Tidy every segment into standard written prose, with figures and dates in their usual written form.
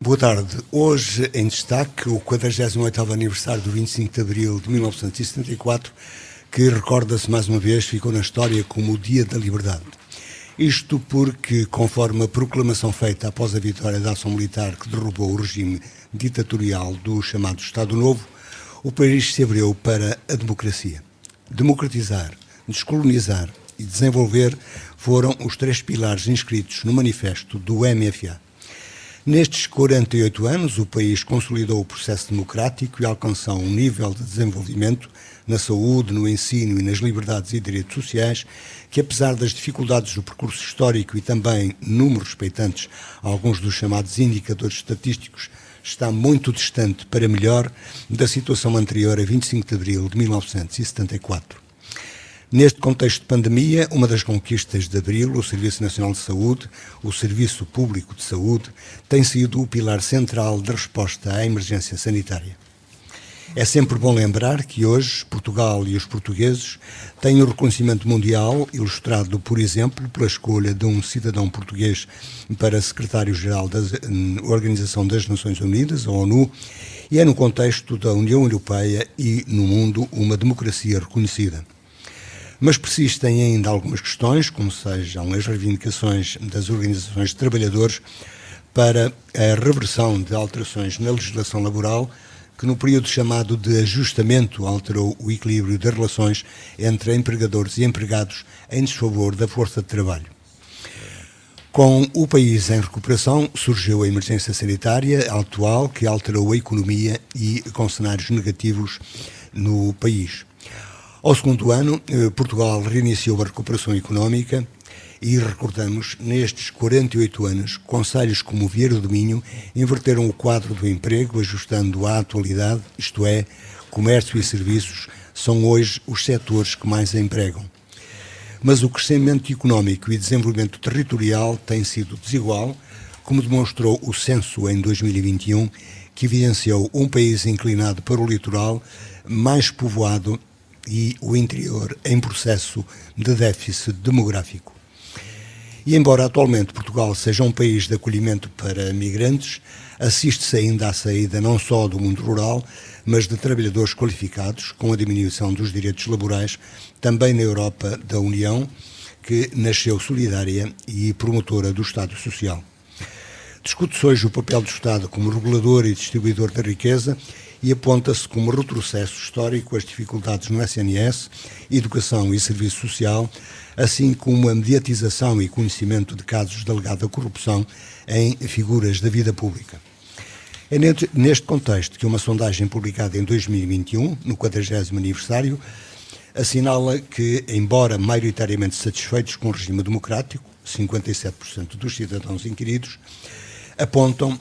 Boa tarde. Hoje em destaque o 48º aniversário do 25 de Abril de 1974, que recorda-se mais uma vez, ficou na história como o Dia da Liberdade. Isto porque, conforme a proclamação feita após a vitória da ação militar que derrubou o regime ditatorial do chamado Estado Novo, o país se abriu para a democracia. Democratizar, descolonizar e desenvolver foram os três pilares inscritos no manifesto do MFA. Nestes 48 anos, o país consolidou o processo democrático e alcançou um nível de desenvolvimento na saúde, no ensino e nas liberdades e direitos sociais que, apesar das dificuldades do percurso histórico e também números respeitantes a alguns dos chamados indicadores estatísticos, está muito distante para melhor da situação anterior a 25 de abril de 1974. Neste contexto de pandemia, uma das conquistas de abril, o Serviço Nacional de Saúde, o Serviço Público de Saúde, tem sido o pilar central da resposta à emergência sanitária. É sempre bom lembrar que hoje Portugal e os portugueses têm o reconhecimento mundial, ilustrado, por exemplo, pela escolha de um cidadão português para secretário-geral da Organização das Nações Unidas, a ONU, e é no contexto da União Europeia e, no mundo, uma democracia reconhecida. Mas persistem ainda algumas questões, como sejam as reivindicações das organizações de trabalhadores para a reversão de alterações na legislação laboral, que no período chamado de ajustamento alterou o equilíbrio das relações entre empregadores e empregados em desfavor da força de trabalho. Com o país em recuperação, surgiu a emergência sanitária atual, que alterou a economia e com cenários negativos no país. Ao segundo ano, Portugal reiniciou a recuperação económica e, recordamos, nestes 48 anos, concelhos como Vieira do Minho inverteram o quadro do emprego, ajustando à atualidade, isto é, comércio e serviços, são hoje os setores que mais empregam. Mas o crescimento económico e desenvolvimento territorial tem sido desigual, como demonstrou o censo em 2021, que evidenciou um país inclinado para o litoral, mais povoado e o interior em processo de déficit demográfico. E embora atualmente Portugal seja um país de acolhimento para migrantes, assiste-se ainda à saída não só do mundo rural, mas de trabalhadores qualificados, com a diminuição dos direitos laborais, também na Europa da União, que nasceu solidária e promotora do Estado Social. Discute-se hoje o papel do Estado como regulador e distribuidor da riqueza e aponta-se como retrocesso histórico as dificuldades no SNS, educação e serviço social, assim como a mediatização e conhecimento de casos de alegada corrupção em figuras da vida pública. É neste contexto que uma sondagem publicada em 2021, no 40º aniversário, assinala que, embora maioritariamente satisfeitos com o regime democrático, 57% dos cidadãos inquiridos, apontam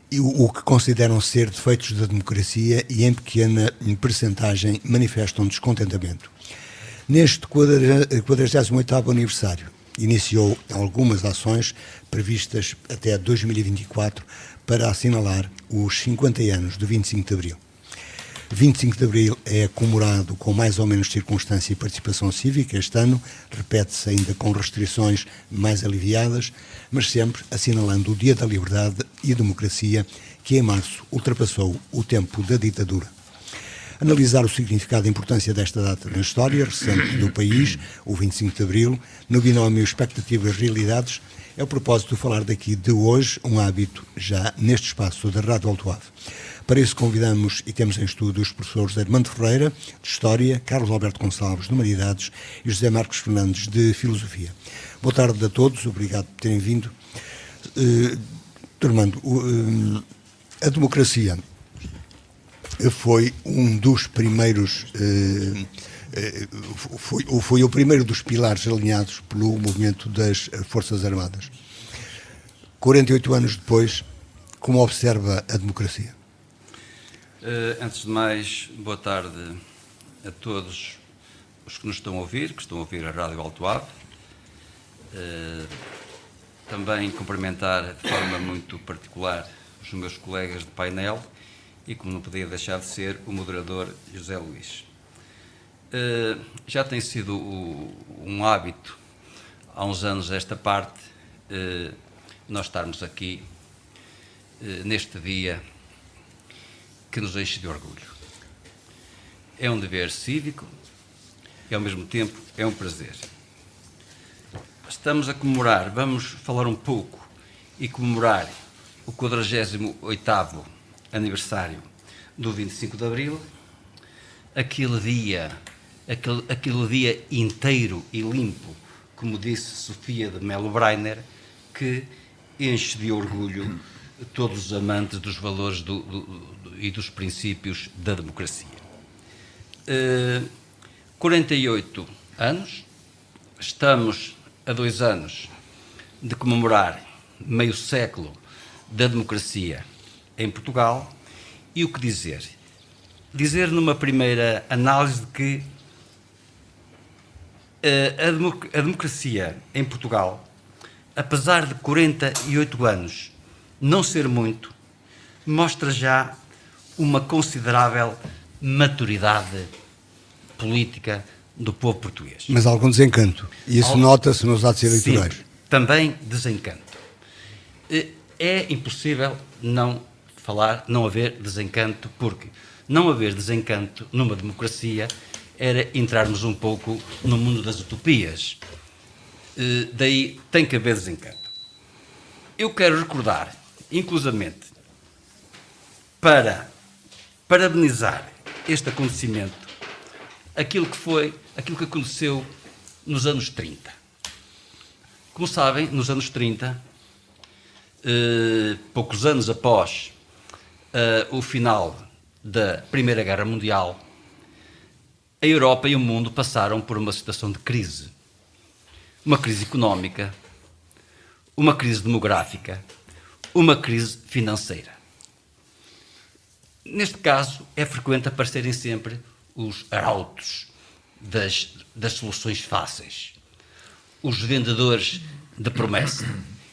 o que consideram ser defeitos da democracia e, em pequena percentagem, manifestam descontentamento. Neste 48º aniversário, iniciou algumas ações previstas até 2024 para assinalar os 50 anos do 25 de Abril. 25 de Abril é comemorado com mais ou menos circunstância e participação cívica. Este ano repete-se ainda com restrições mais aliviadas, mas sempre assinalando o Dia da Liberdade e Democracia, que em março ultrapassou o tempo da ditadura. Analisar o significado e a importância desta data na história recente do país, o 25 de Abril, no binómio expectativas-realidades, é o propósito de falar daqui de hoje, um hábito já neste espaço da Rádio Alto Ave. Para isso convidamos e temos em estúdio os professores Armando Ferreira, de História, Carlos Alberto Gonçalves, de Humanidades e José Marcos Fernandes, de Filosofia. Boa tarde a todos, obrigado por terem vindo. Armando, a democracia foi um dos primeiros, foi o primeiro dos pilares alinhados pelo movimento das Forças Armadas. 48 anos depois, como observa a democracia? Antes de mais, boa tarde a todos os que nos estão a ouvir, que estão a ouvir a Rádio Alto Ave. Também cumprimentar de forma muito particular os meus colegas de painel e, como não podia deixar de ser, o moderador José Luís. Já tem sido um hábito, há uns anos esta parte, nós estarmos aqui neste dia que nos enche de orgulho. É um dever cívico e, ao mesmo tempo, é um prazer. Estamos a comemorar, vamos falar um pouco e comemorar o 48º aniversário do 25 de Abril, aquele dia inteiro e limpo, como disse Sofia de Melo Breiner, que enche de orgulho todos os amantes dos valores e dos princípios da democracia. 48 anos, estamos a 2 anos de comemorar meio século da democracia em Portugal. E o que dizer? Dizer numa primeira análise de que a democracia em Portugal, apesar de 48 anos não ser muito, mostra já uma considerável maturidade política do povo português. Mas algum desencanto. E isso nota-se nos atos eleitorais. Sim, também desencanto. É impossível não haver desencanto, porque não haver desencanto numa democracia era entrarmos um pouco no mundo das utopias. Daí tem que haver desencanto. Eu quero recordar, inclusivamente, para parabenizar este acontecimento, aquilo que aconteceu nos anos 30. Como sabem, nos anos 30, poucos anos após o final da Primeira Guerra Mundial, a Europa e o mundo passaram por uma situação de crise. Uma crise económica, uma crise demográfica, uma crise financeira. Neste caso, é frequente aparecerem sempre os arautos das soluções fáceis, os vendedores de promessa.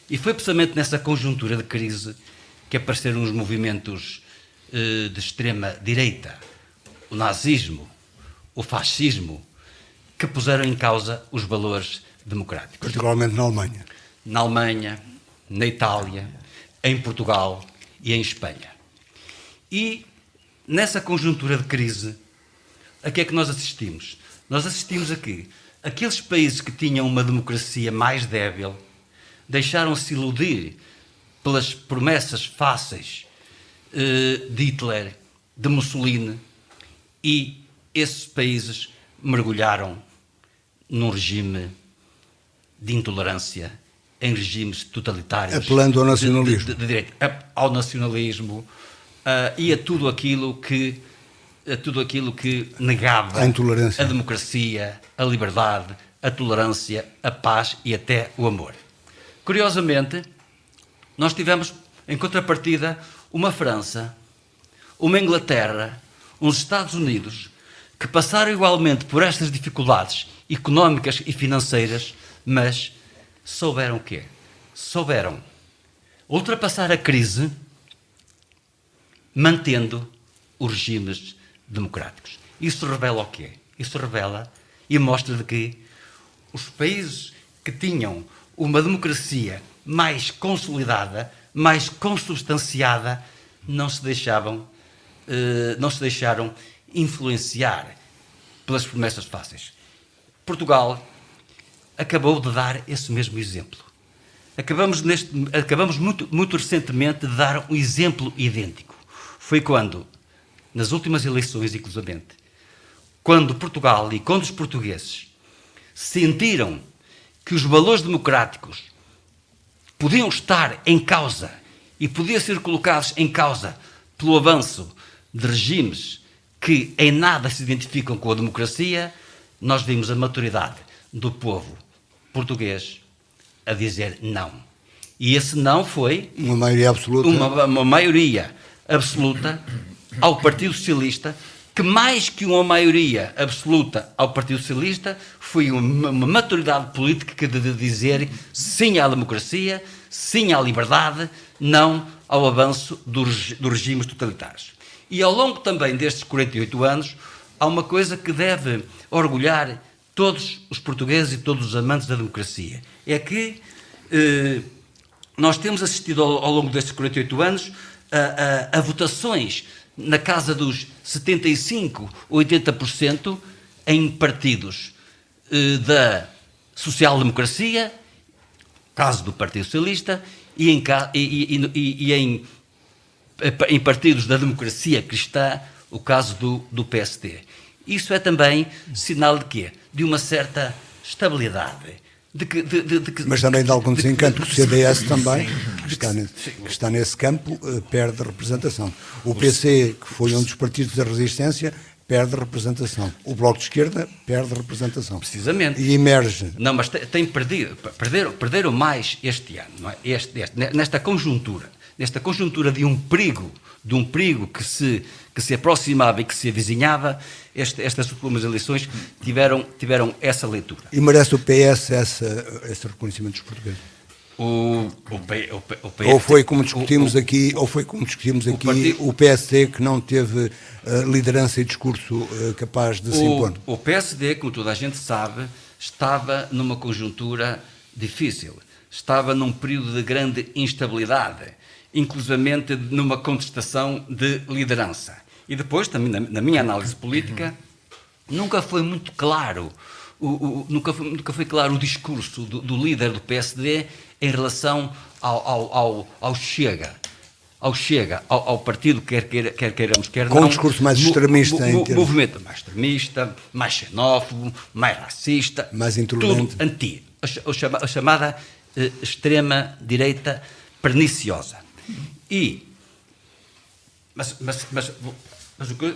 E foi precisamente nessa conjuntura de crise que apareceram os movimentos de extrema-direita, o nazismo, o fascismo, que puseram em causa os valores democráticos. Particularmente na Alemanha. Na Alemanha, na Itália, em Portugal e em Espanha. E nessa conjuntura de crise, a que é que nós assistimos? Nós assistimos a que aqueles países que tinham uma democracia mais débil deixaram-se iludir pelas promessas fáceis de Hitler, de Mussolini, e esses países mergulharam num regime de intolerância, em regimes totalitários. Apelando ao nacionalismo. De direito, ao nacionalismo e a tudo aquilo que negava a intolerância, a democracia, a liberdade, a tolerância, a paz e até o amor. Curiosamente, nós tivemos, em contrapartida, uma França, uma Inglaterra, uns Estados Unidos, que passaram igualmente por estas dificuldades económicas e financeiras, mas souberam o quê? Souberam ultrapassar a crise mantendo os regimes democráticos. Isso revela o quê? Isso revela e mostra de que os países que tinham uma democracia mais consolidada, mais consubstanciada, não se deixaram influenciar pelas promessas fáceis. Portugal acabou de dar esse mesmo exemplo. Acabamos muito recentemente de dar um exemplo idêntico. Foi quando, nas últimas eleições, inclusivamente, quando Portugal e quando os portugueses sentiram que os valores democráticos podiam estar em causa e podiam ser colocados em causa pelo avanço de regimes que em nada se identificam com a democracia, nós vimos a maturidade do povo português a dizer não. E esse não foi uma maioria absoluta, uma maioria absoluta ao Partido Socialista, que mais que uma maioria absoluta ao Partido Socialista foi uma maturidade política de dizer sim à democracia, sim à liberdade, não ao avanço dos regimes totalitários. E ao longo também destes 48 anos, há uma coisa que deve orgulhar todos os portugueses e todos os amantes da democracia. É que nós temos assistido ao longo destes 48 anos a votações na casa dos 75%, 80% em partidos da social-democracia, caso do Partido Socialista, e em partidos da democracia cristã, o caso do PSD. Isso é também sinal de quê? De uma certa estabilidade. Mas também de algum desencanto, que o CDS também, que está nesse campo, perde representação. O PC, que foi um dos partidos da resistência, perde representação. O Bloco de Esquerda perde representação. Precisamente. E emerge. Não, mas perderam mais este ano, não é? Nesta conjuntura de um perigo que se aproximava e que se avizinhava, estas últimas eleições tiveram essa leitura. E merece o PS esse reconhecimento dos portugueses? Ou foi como discutimos aqui, o PSD que não teve liderança e discurso capaz de se impor? O PSD, como toda a gente sabe, estava numa conjuntura difícil, estava num período de grande instabilidade, inclusivamente numa contestação de liderança. E depois, também na minha análise política, nunca foi muito claro, nunca foi claro o discurso do líder do PSD em relação ao Chega, ao partido, quer queiramos, quer não. Com um discurso mais extremista. Movimento mais extremista, mais xenófobo, mais racista. Mais intolerante. Tudo a chamada extrema-direita perniciosa. Mas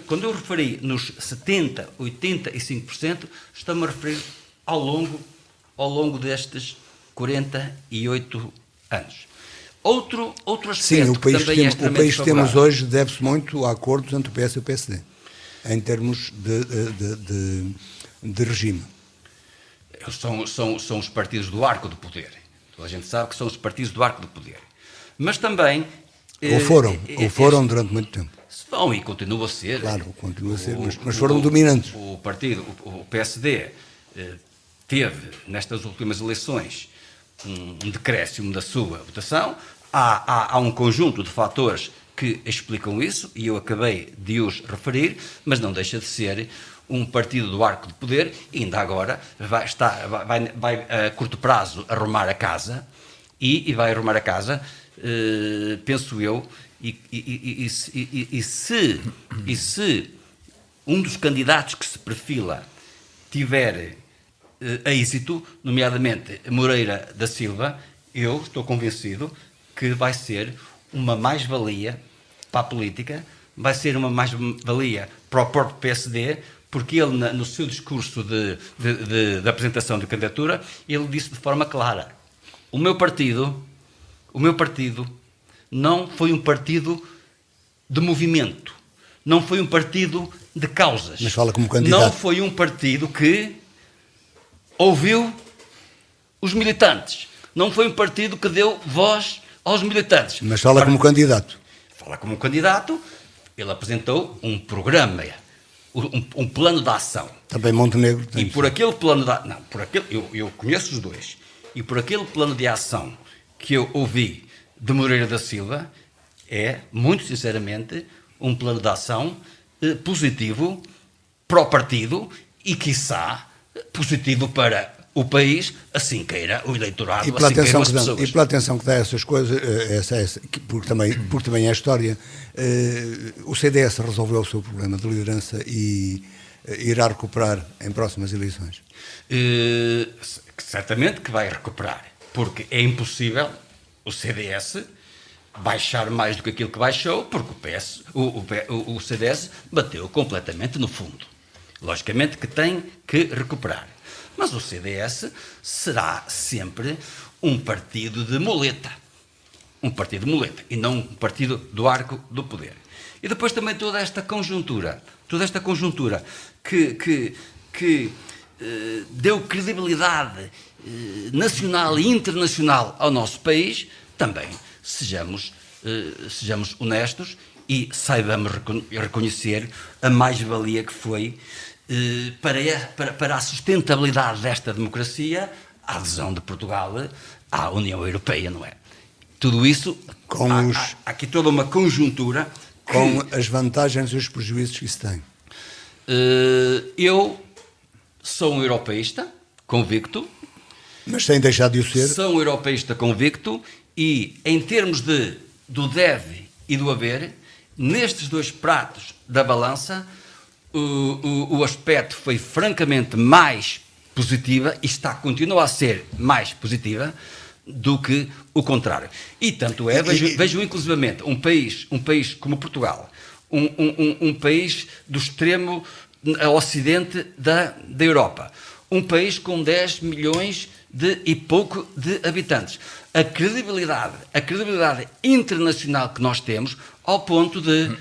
quando eu referi nos 70%, 85%, estou-me a referir ao longo destes 48 anos. Outro aspecto. Sim, o país que temos hoje deve-se muito a acordos entre o PS e o PSD, em termos de regime. São os partidos do arco do poder. Toda a gente sabe que são os partidos do arco do poder. Mas também... Ou foram durante muito tempo. Vão e continuam a ser. Claro, continua a ser, mas foram dominantes. O PSD teve, nestas últimas eleições, um decréscimo da sua votação. Há um conjunto de fatores que explicam isso, e eu acabei de os referir, mas não deixa de ser um partido do arco de poder, e ainda agora vai a curto prazo arrumar a casa, e vai arrumar a casa, penso eu, e se um dos candidatos que se perfila tiver êxito, nomeadamente Moreira da Silva, eu estou convencido que vai ser uma mais-valia para a política, vai ser uma mais-valia para o próprio PSD, porque ele, no seu discurso de apresentação de candidatura, ele disse de forma clara: o meu partido não foi um partido de movimento, não foi um partido de causas. Mas fala como candidato. Não foi um partido que ouviu os militantes, não foi um partido que deu voz aos militantes. Mas fala como candidato. Fala como candidato, ele apresentou um programa, um plano de ação. Também Montenegro tem. E por aquele plano de ação, eu conheço os dois, e por aquele plano de ação que eu ouvi de Moreira da Silva, é, muito sinceramente, um plano de ação positivo para o partido e, quiçá, positivo para o país, assim queira o eleitorado, e pela assim queiram as atenção, pessoas. E pela atenção que dá a essas coisas, porque também é a história, o CDS resolveu o seu problema de liderança e irá recuperar em próximas eleições? Certamente que vai recuperar, porque é impossível o CDS baixar mais do que aquilo que baixou, porque o CDS bateu completamente no fundo. Logicamente que tem que recuperar. Mas o CDS será sempre um partido de muleta. Um partido de muleta, e não um partido do arco do poder. E depois também toda esta conjuntura que deu credibilidade nacional e internacional ao nosso país, também sejamos honestos e saibamos reconhecer a mais-valia que foi para a sustentabilidade desta democracia a adesão de Portugal à União Europeia, não é? Tudo isso, Com há aqui toda uma conjuntura com as vantagens e os prejuízos que isso tem. Eu sou um europeísta convicto, Mas sem deixar de o ser. sou um europeísta convicto e, em termos do deve e do haver, nestes dois pratos da balança, o aspecto foi francamente mais positiva e continua a ser mais positiva do que o contrário. E tanto é, vejo inclusivamente um país como Portugal, um país do extremo a ocidente da Europa, um país com 10 milhões e pouco de habitantes. A credibilidade internacional que nós temos, ao ponto de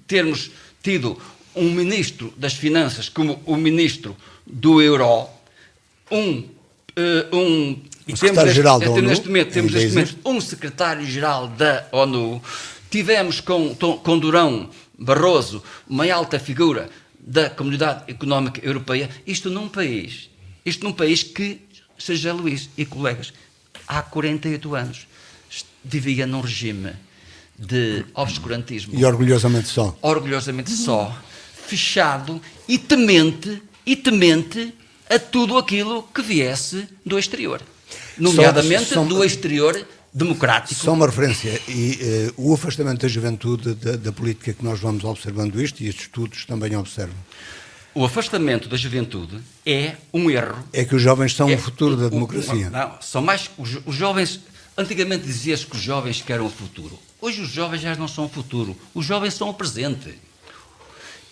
termos tido um ministro das Finanças como o ministro do Euro, secretário-geral da ONU, neste momento um secretário-geral da ONU. Tivemos com Durão Barroso uma alta figura da Comunidade Económica Europeia. Isto num país que, seja Luís e colegas, há 48 anos vivia num regime de obscurantismo. E orgulhosamente só. Fechado e temente a tudo aquilo que viesse do exterior. Nomeadamente do exterior democrático. Só uma referência, e o afastamento da juventude da política que nós vamos observando isto, e estes estudos também observam. O afastamento da juventude é um erro. É que os jovens são o futuro da democracia. Não, são mais os jovens. Antigamente dizia-se que os jovens que eram o futuro. Hoje os jovens já não são o futuro. Os jovens são o presente.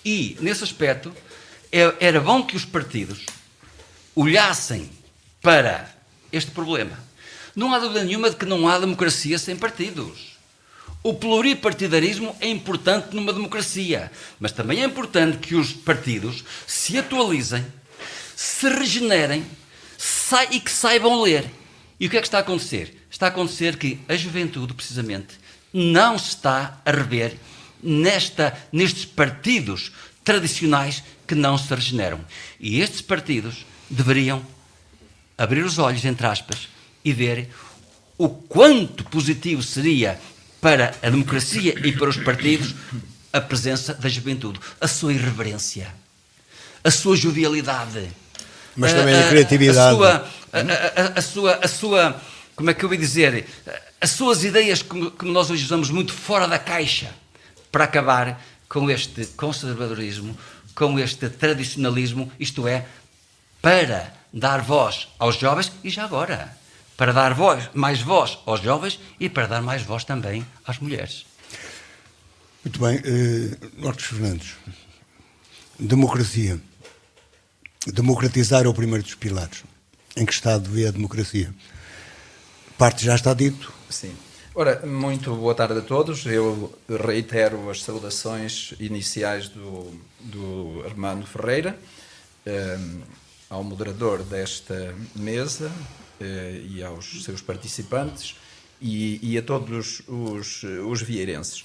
E, nesse aspecto, era bom que os partidos olhassem para este problema. Não há dúvida nenhuma de que não há democracia sem partidos. O pluripartidarismo é importante numa democracia, mas também é importante que os partidos se atualizem, se regenerem e que saibam ler. E o que é que está a acontecer? Está a acontecer que a juventude, precisamente, não se está a rever nestes partidos tradicionais que não se regeneram. E estes partidos deveriam abrir os olhos, entre aspas, e ver o quanto positivo seria para a democracia e para os partidos a presença da juventude, a sua irreverência, a sua jovialidade, mas também a criatividade, a sua, como é que eu ia dizer, as suas ideias que nós hoje usamos muito fora da caixa, para acabar com este conservadorismo, com este tradicionalismo, isto é, para dar voz aos jovens e já agora, para dar mais voz aos jovens e para dar mais voz também às mulheres. Muito bem. Nortes Fernandes, democracia. Democratizar é o primeiro dos pilares. Em que estado vê a democracia? Parte já está dito. Sim. Ora, muito boa tarde a todos. Eu reitero as saudações iniciais do Armando Ferreira, ao moderador desta mesa e aos seus participantes e a todos os vieirenses.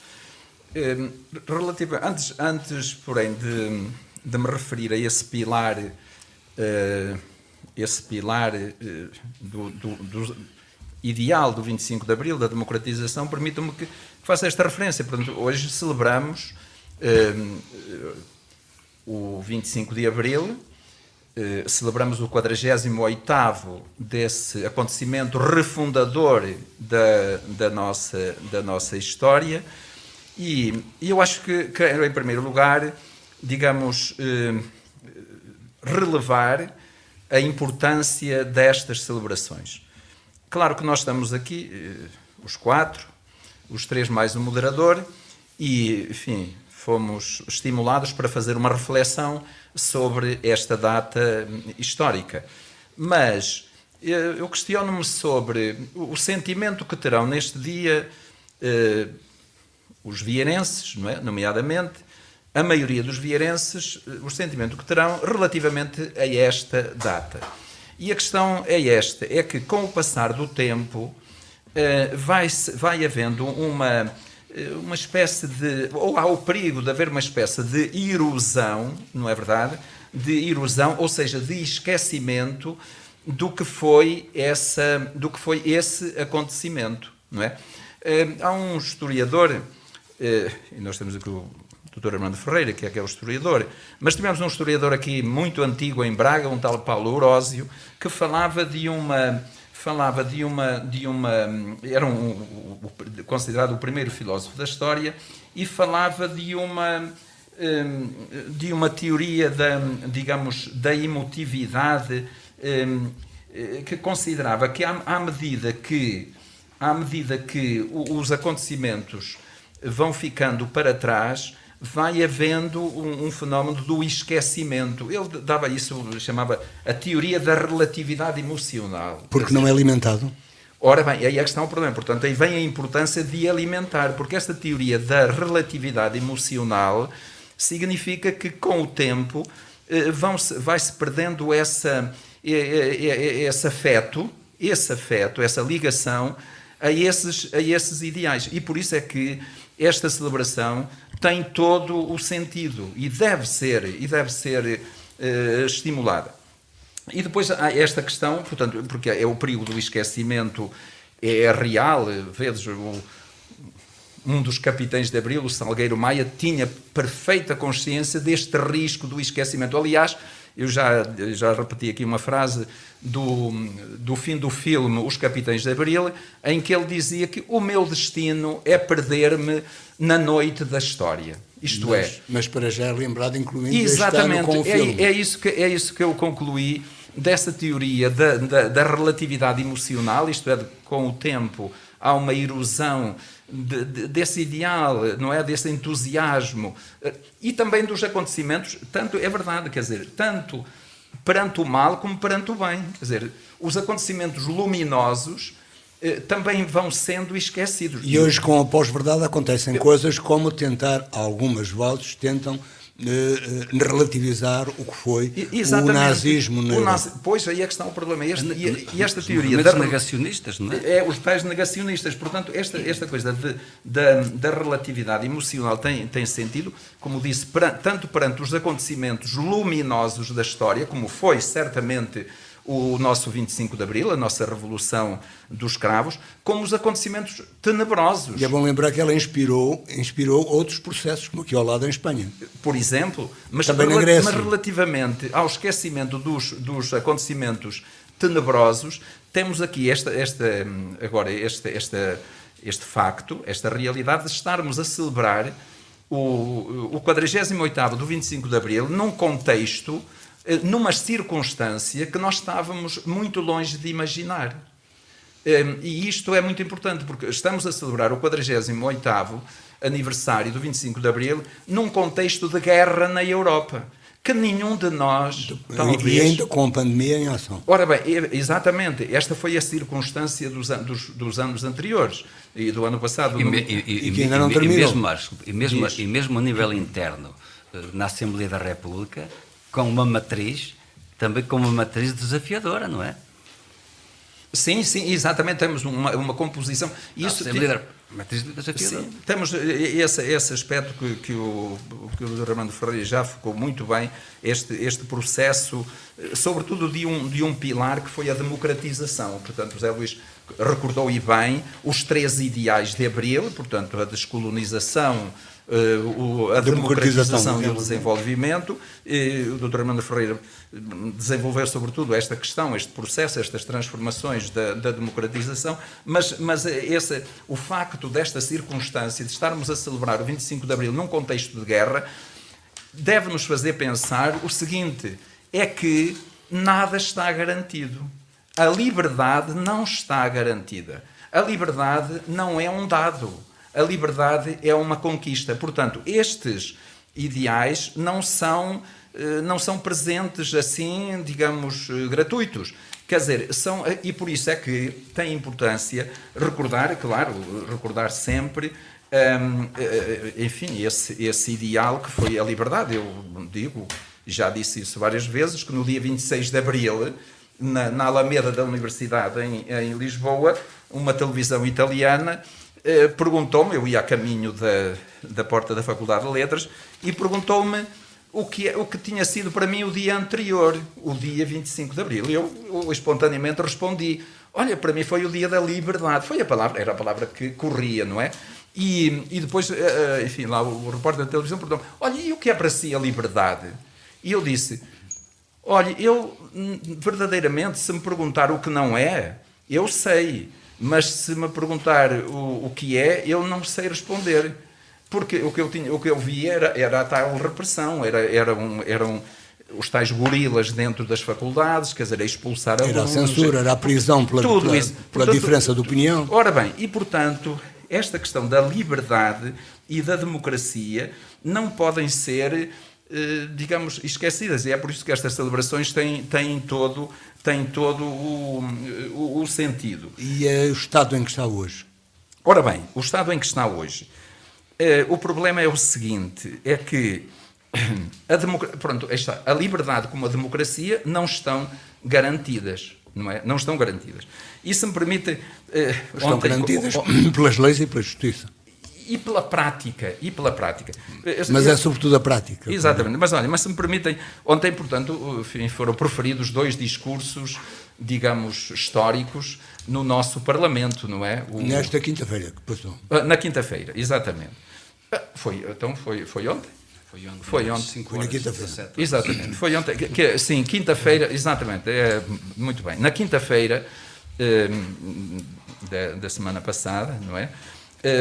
Antes, porém, de me referir a esse pilar do ideal do 25 de Abril, da democratização, permitam-me que faça esta referência. Portanto, hoje celebramos o 25 de Abril, celebramos o 48º desse acontecimento refundador da nossa história, e eu acho que em primeiro lugar, digamos, relevar a importância destas celebrações. Claro que nós estamos aqui, os quatro, os três mais o moderador, e, enfim, fomos estimulados para fazer uma reflexão sobre esta data histórica. Mas eu questiono-me sobre o sentimento que terão neste dia os vieirenses, não é? Nomeadamente, a maioria dos vieirenses, o sentimento que terão relativamente a esta data. E a questão é esta, é que com o passar do tempo vai havendo uma espécie de, ou há o perigo de haver uma espécie de erosão, não é verdade? De erosão, ou seja, de esquecimento do que foi esse acontecimento. não é? Há um historiador, e nós temos aqui o Dr. Armando Ferreira, que é o historiador, mas tivemos um historiador aqui muito antigo em Braga, um tal Paulo Orósio, que falava de uma era considerado o primeiro filósofo da história, e falava de uma teoria da emotividade, que considerava que à medida que os acontecimentos vão ficando para trás, vai havendo um fenómeno do esquecimento. Ele dava isso, chamava a teoria da relatividade emocional. Porque não é alimentado? Ora bem, aí é que está o problema. Portanto, aí vem a importância de alimentar, porque esta teoria da relatividade emocional significa que, com o tempo, vai-se perdendo esse afeto, essa ligação a esses ideais. E por isso é que esta celebração tem todo o sentido e deve ser estimulada. E depois há esta questão, portanto, porque é o perigo do esquecimento, é real. Vedes, um dos capitães de Abril, o Salgueiro Maia, tinha perfeita consciência deste risco do esquecimento. Aliás, eu já repeti aqui uma frase do fim do filme Os Capitães de Abril, em que ele dizia que o meu destino é perder-me na noite da história. Mas para já é lembrado, incluindo exatamente, este ano com o filme. É isso que eu concluí dessa teoria da relatividade emocional, isto é, com o tempo há uma erosão desse ideal, não é? Desse entusiasmo, e também dos acontecimentos, tanto, é verdade, quer dizer, tanto perante o mal como perante o bem. Quer dizer, os acontecimentos luminosos também vão sendo esquecidos. E hoje, com a pós-verdade, acontecem coisas como algumas vozes tentam relativizar o que foi o nazismo. Pois, aí é que está o problema. E esta teoria... Os negacionistas, não é? Os tais negacionistas. Portanto, esta coisa da relatividade emocional tem sentido, como disse, tanto perante os acontecimentos luminosos da história, como foi certamente o nosso 25 de Abril, a nossa Revolução dos Escravos, como os acontecimentos tenebrosos. E é bom lembrar que ela inspirou outros processos, como aqui ao lado em Espanha. Por exemplo, mas também na Grécia. Mas relativamente ao esquecimento dos acontecimentos tenebrosos, temos aqui este facto, esta realidade de estarmos a celebrar o 48º do 25 de Abril num contexto, numa circunstância que nós estávamos muito longe de imaginar. E isto é muito importante, porque estamos a celebrar o 48º aniversário do 25 de Abril num contexto de guerra na Europa, que nenhum de nós, talvez... E ainda com a pandemia em ação. Ora bem, exatamente, esta foi a circunstância dos anos anteriores, e do ano passado... E que ainda não terminou. E mesmo a nível interno, na Assembleia da República, com uma matriz desafiadora, não é? Sim, exatamente, temos uma composição. Matriz desafiadora. Sim, temos esse aspecto que o Dr. Armando Ferreira já focou muito bem, este processo, sobretudo de um pilar que foi a democratização. Portanto, José Luís recordou e bem os 3 ideais de Abril, portanto, a descolonização, a democratização e o desenvolvimento. O Dr. Armando Ferreira desenvolveu sobretudo esta questão, este processo, estas transformações da democratização, mas o facto desta circunstância de estarmos a celebrar o 25 de Abril num contexto de guerra deve-nos fazer pensar o seguinte, é que nada está garantido. A liberdade não está garantida. A liberdade não é um dado. A liberdade é uma conquista. Portanto, estes ideais não são presentes assim, digamos, gratuitos. Quer dizer, e por isso é que tem importância recordar sempre, enfim, esse ideal que foi a liberdade. Eu já disse isso várias vezes, que no dia 26 de Abril, na Alameda da Universidade em Lisboa, uma televisão italiana perguntou-me, eu ia a caminho da porta da Faculdade de Letras, e perguntou-me o que tinha sido para mim o dia anterior, o dia 25 de Abril. Eu espontaneamente respondi, Olha, para mim foi o dia da liberdade. Era a palavra que corria, não é? E depois, enfim, lá o repórter da televisão perguntou: olha, e o que é para si a liberdade? E eu disse: olha, eu verdadeiramente, se me perguntar o que não é, eu sei. Mas se me perguntar o que é, eu não sei responder. Porque o que eu vi era a tal repressão, eram os tais gorilas dentro das faculdades, quer dizer, expulsar alunos. Era a censura, era a prisão pela Portanto, diferença de opinião. Ora bem, e portanto, esta questão da liberdade e da democracia não podem ser, digamos, esquecidas. E é por isso que estas celebrações têm todo o sentido. E o estado em que está hoje? Ora bem, o estado em que está hoje. O problema é o seguinte, é que a liberdade como a democracia não estão garantidas, não é? Não estão garantidas. E se me permite... Estão garantidas pelas leis e pela justiça. E pela prática. Mas é sobretudo a prática. Exatamente. Mas se me permitem, ontem, portanto, enfim, foram proferidos 2 discursos, digamos, históricos no nosso Parlamento, não é? Nesta quinta-feira que passou. Na quinta-feira, exatamente. Foi ontem? Foi ontem. Foi na quinta-feira. Exatamente. Foi ontem. Sim, quinta-feira, exatamente. Muito bem. Na quinta-feira da semana passada, não é?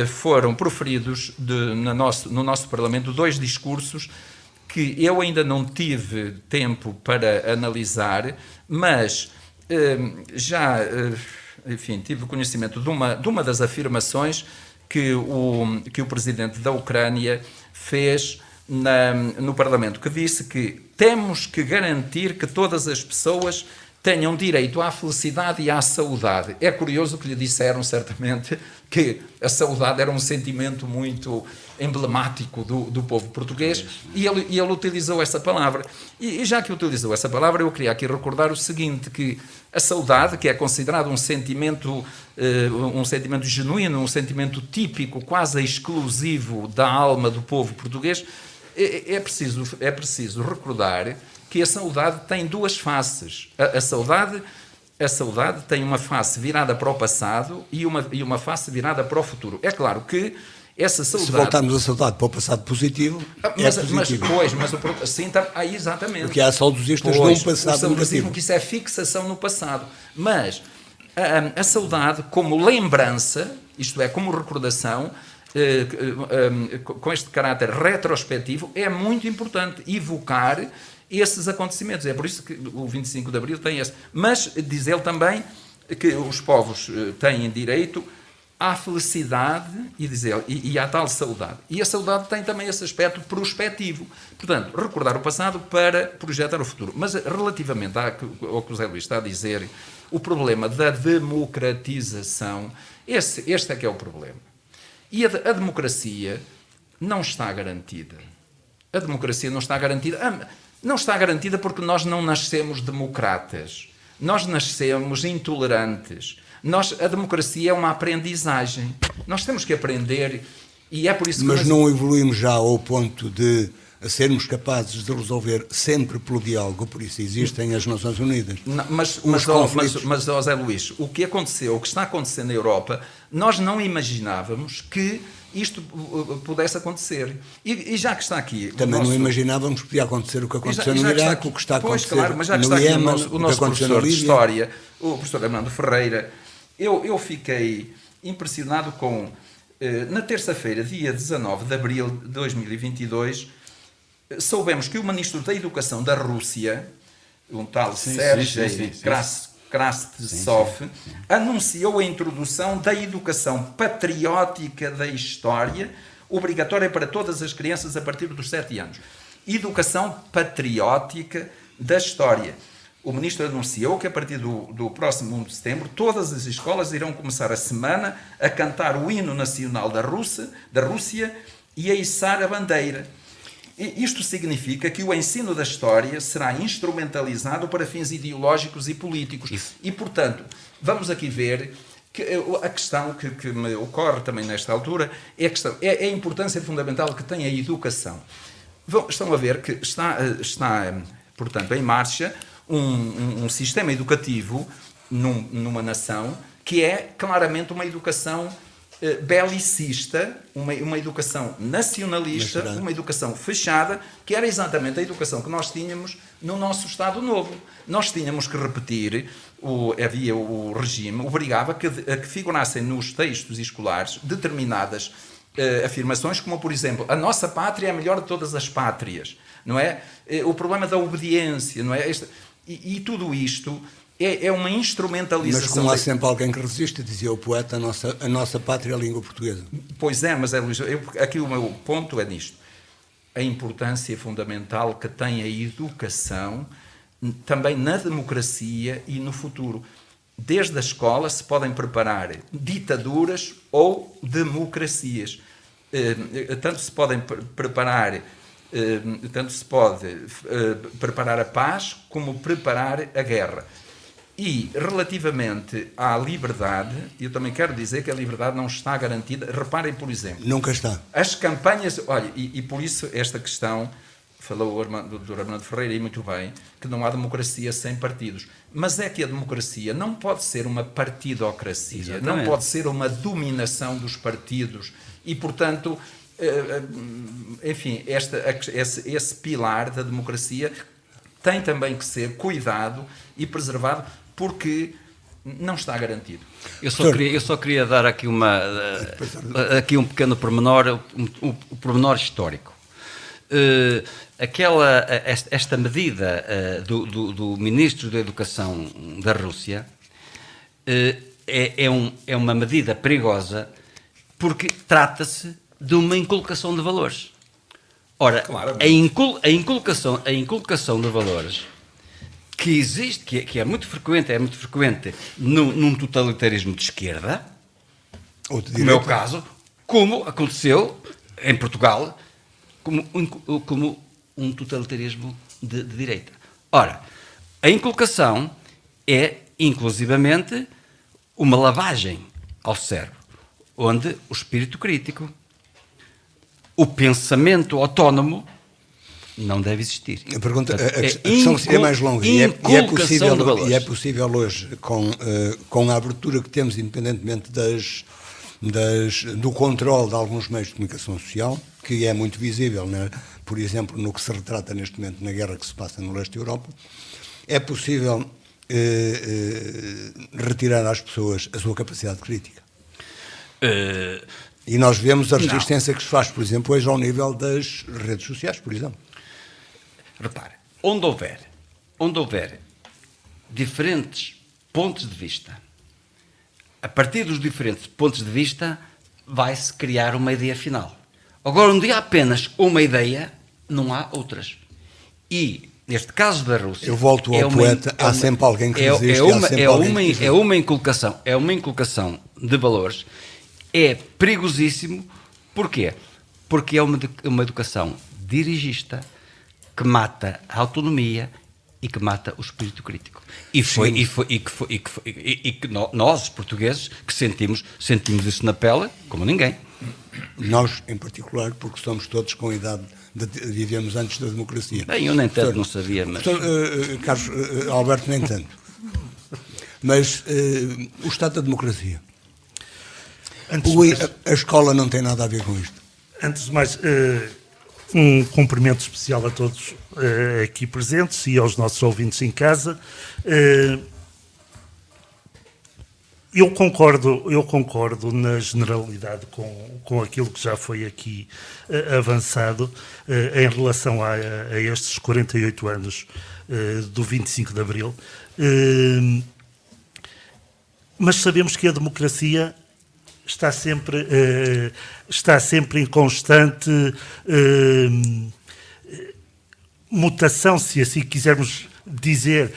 Foram proferidos no nosso Parlamento 2 discursos que eu ainda não tive tempo para analisar, mas enfim, tive conhecimento de uma das afirmações que o presidente da Ucrânia fez no Parlamento, que disse que temos que garantir que todas as pessoas tenham direito à felicidade e à saudade. É curioso que lhe disseram, certamente, que a saudade era um sentimento muito emblemático do povo português, e ele utilizou essa palavra. E já que utilizou essa palavra, eu queria aqui recordar o seguinte, que a saudade, que é considerado um sentimento genuíno, um sentimento típico, quase exclusivo da alma do povo português, é preciso recordar que a saudade tem 2 faces. A saudade tem uma face virada para o passado e uma face virada para o futuro. É claro que essa saudade... Se voltarmos a saudade para o passado positivo, positivo. Exatamente. Porque há saudosistas de um passado negativo. Que isso é fixação no passado. Mas a saudade como lembrança, isto é, como recordação, com este caráter retrospectivo, é muito importante evocar esses acontecimentos. É por isso que o 25 de Abril tem esse. Mas diz ele também que os povos têm direito à felicidade e à tal saudade. E a saudade tem também esse aspecto prospectivo. Portanto, recordar o passado para projetar o futuro. Mas relativamente ao que o José Luís está a dizer, o problema da democratização, este é que é o problema. E a democracia não está garantida. A democracia não está garantida. Não está garantida porque nós não nascemos democratas. Nós nascemos intolerantes. A democracia é uma aprendizagem. Nós temos que aprender e é por isso que... Mas não evoluímos já ao ponto de sermos capazes de resolver sempre pelo diálogo, por isso existem as Nações Unidas. Mas José Luís, o que está acontecendo na Europa, nós não imaginávamos que isto pudesse acontecer. E já que está aqui... Também não imaginávamos que podia acontecer o que aconteceu no Iraque, o que está a acontecer no Iémen, o nosso professor de História, o professor Armando Ferreira, eu fiquei impressionado com... Na terça-feira, dia 19 de abril de 2022, soubemos que o ministro da Educação da Rússia, um tal Sergei Krastsov, anunciou a introdução da educação patriótica da história, obrigatória para todas as crianças a partir dos 7 anos. Educação patriótica da história. O ministro anunciou que a partir do próximo 1 de setembro todas as escolas irão começar a semana a cantar o hino nacional da Rússia e a içar a bandeira. Isto significa que o ensino da história será instrumentalizado para fins ideológicos e políticos. Isso. E, portanto, vamos aqui ver que a questão que me ocorre também nesta altura é a importância fundamental que tem a educação. Estão a ver que está portanto, em marcha um sistema educativo numa nação que é claramente uma educação belicista, uma educação nacionalista, uma educação fechada, que era exatamente a educação que nós tínhamos no nosso Estado Novo. Nós tínhamos que repetir, havia o regime, obrigava a que figurassem nos textos escolares determinadas afirmações, como, por exemplo, a nossa pátria é a melhor de todas as pátrias, não é? O problema da obediência, não é? E tudo isto é uma instrumentalização. Mas como há sempre alguém que resiste, dizia o poeta, a nossa pátria é a língua portuguesa. Pois é, mas Luís, aqui o meu ponto é nisto. A importância fundamental que tem a educação também na democracia e no futuro. Desde a escola se podem preparar ditaduras ou democracias. Tanto se podem preparar a paz como preparar a guerra. E, relativamente à liberdade, eu também quero dizer que a liberdade não está garantida. Reparem, por exemplo... Nunca está. As campanhas... Olha, e por isso esta questão, falou o Dr. Armando Ferreira, e muito bem, que não há democracia sem partidos. Mas é que a democracia não pode ser uma partidocracia, exatamente, não pode ser uma dominação dos partidos. E, portanto, enfim, esse pilar da democracia tem também que ser cuidado e preservado, porque não está garantido. Eu só queria dar aqui aqui um pequeno pormenor, um pormenor histórico. Esta medida do Ministro da Educação da Rússia é uma medida perigosa, porque trata-se de uma inculcação de valores. Ora, a inculcação de valores que existe, que é muito frequente num totalitarismo de esquerda, como é o caso, como aconteceu em Portugal, como um totalitarismo de direita. Ora, a inculcação é, inclusivamente, uma lavagem ao cérebro, onde o espírito crítico, o pensamento autónomo, não deve existir. A pergunta, a questão é mais longa e é possível hoje, com a abertura que temos, independentemente do controle de alguns meios de comunicação social, que é muito visível, né? Por exemplo, no que se retrata neste momento na guerra que se passa no leste da Europa, é possível retirar às pessoas a sua capacidade crítica. E nós vemos a resistência que se faz, por exemplo, hoje ao nível das redes sociais, por exemplo. Repare, onde houver diferentes pontos de vista, a partir dos diferentes pontos de vista, vai-se criar uma ideia final. Agora, onde há apenas uma ideia, não há outras. E, neste caso da Rússia... Eu volto ao poeta, há sempre alguém que resiste, é uma inculcação de valores. É perigosíssimo. Porquê? Porque é uma educação dirigista que mata a autonomia e que mata o espírito crítico. E que nós, os portugueses, que sentimos isso na pele, como ninguém. Nós, em particular, porque somos todos com a idade vivemos antes da democracia. Bem, eu nem tanto não sabia, mas... Carlos Alberto, nem tanto. Mas o Estado da democracia. A escola não tem nada a ver com isto. Antes de mais, um cumprimento especial a todos aqui presentes e aos nossos ouvintes em casa. Eu concordo na generalidade com aquilo que já foi aqui avançado em relação a estes 48 anos do 25 de Abril. Mas sabemos que a democracia está sempre em constante mutação, se assim quisermos dizer,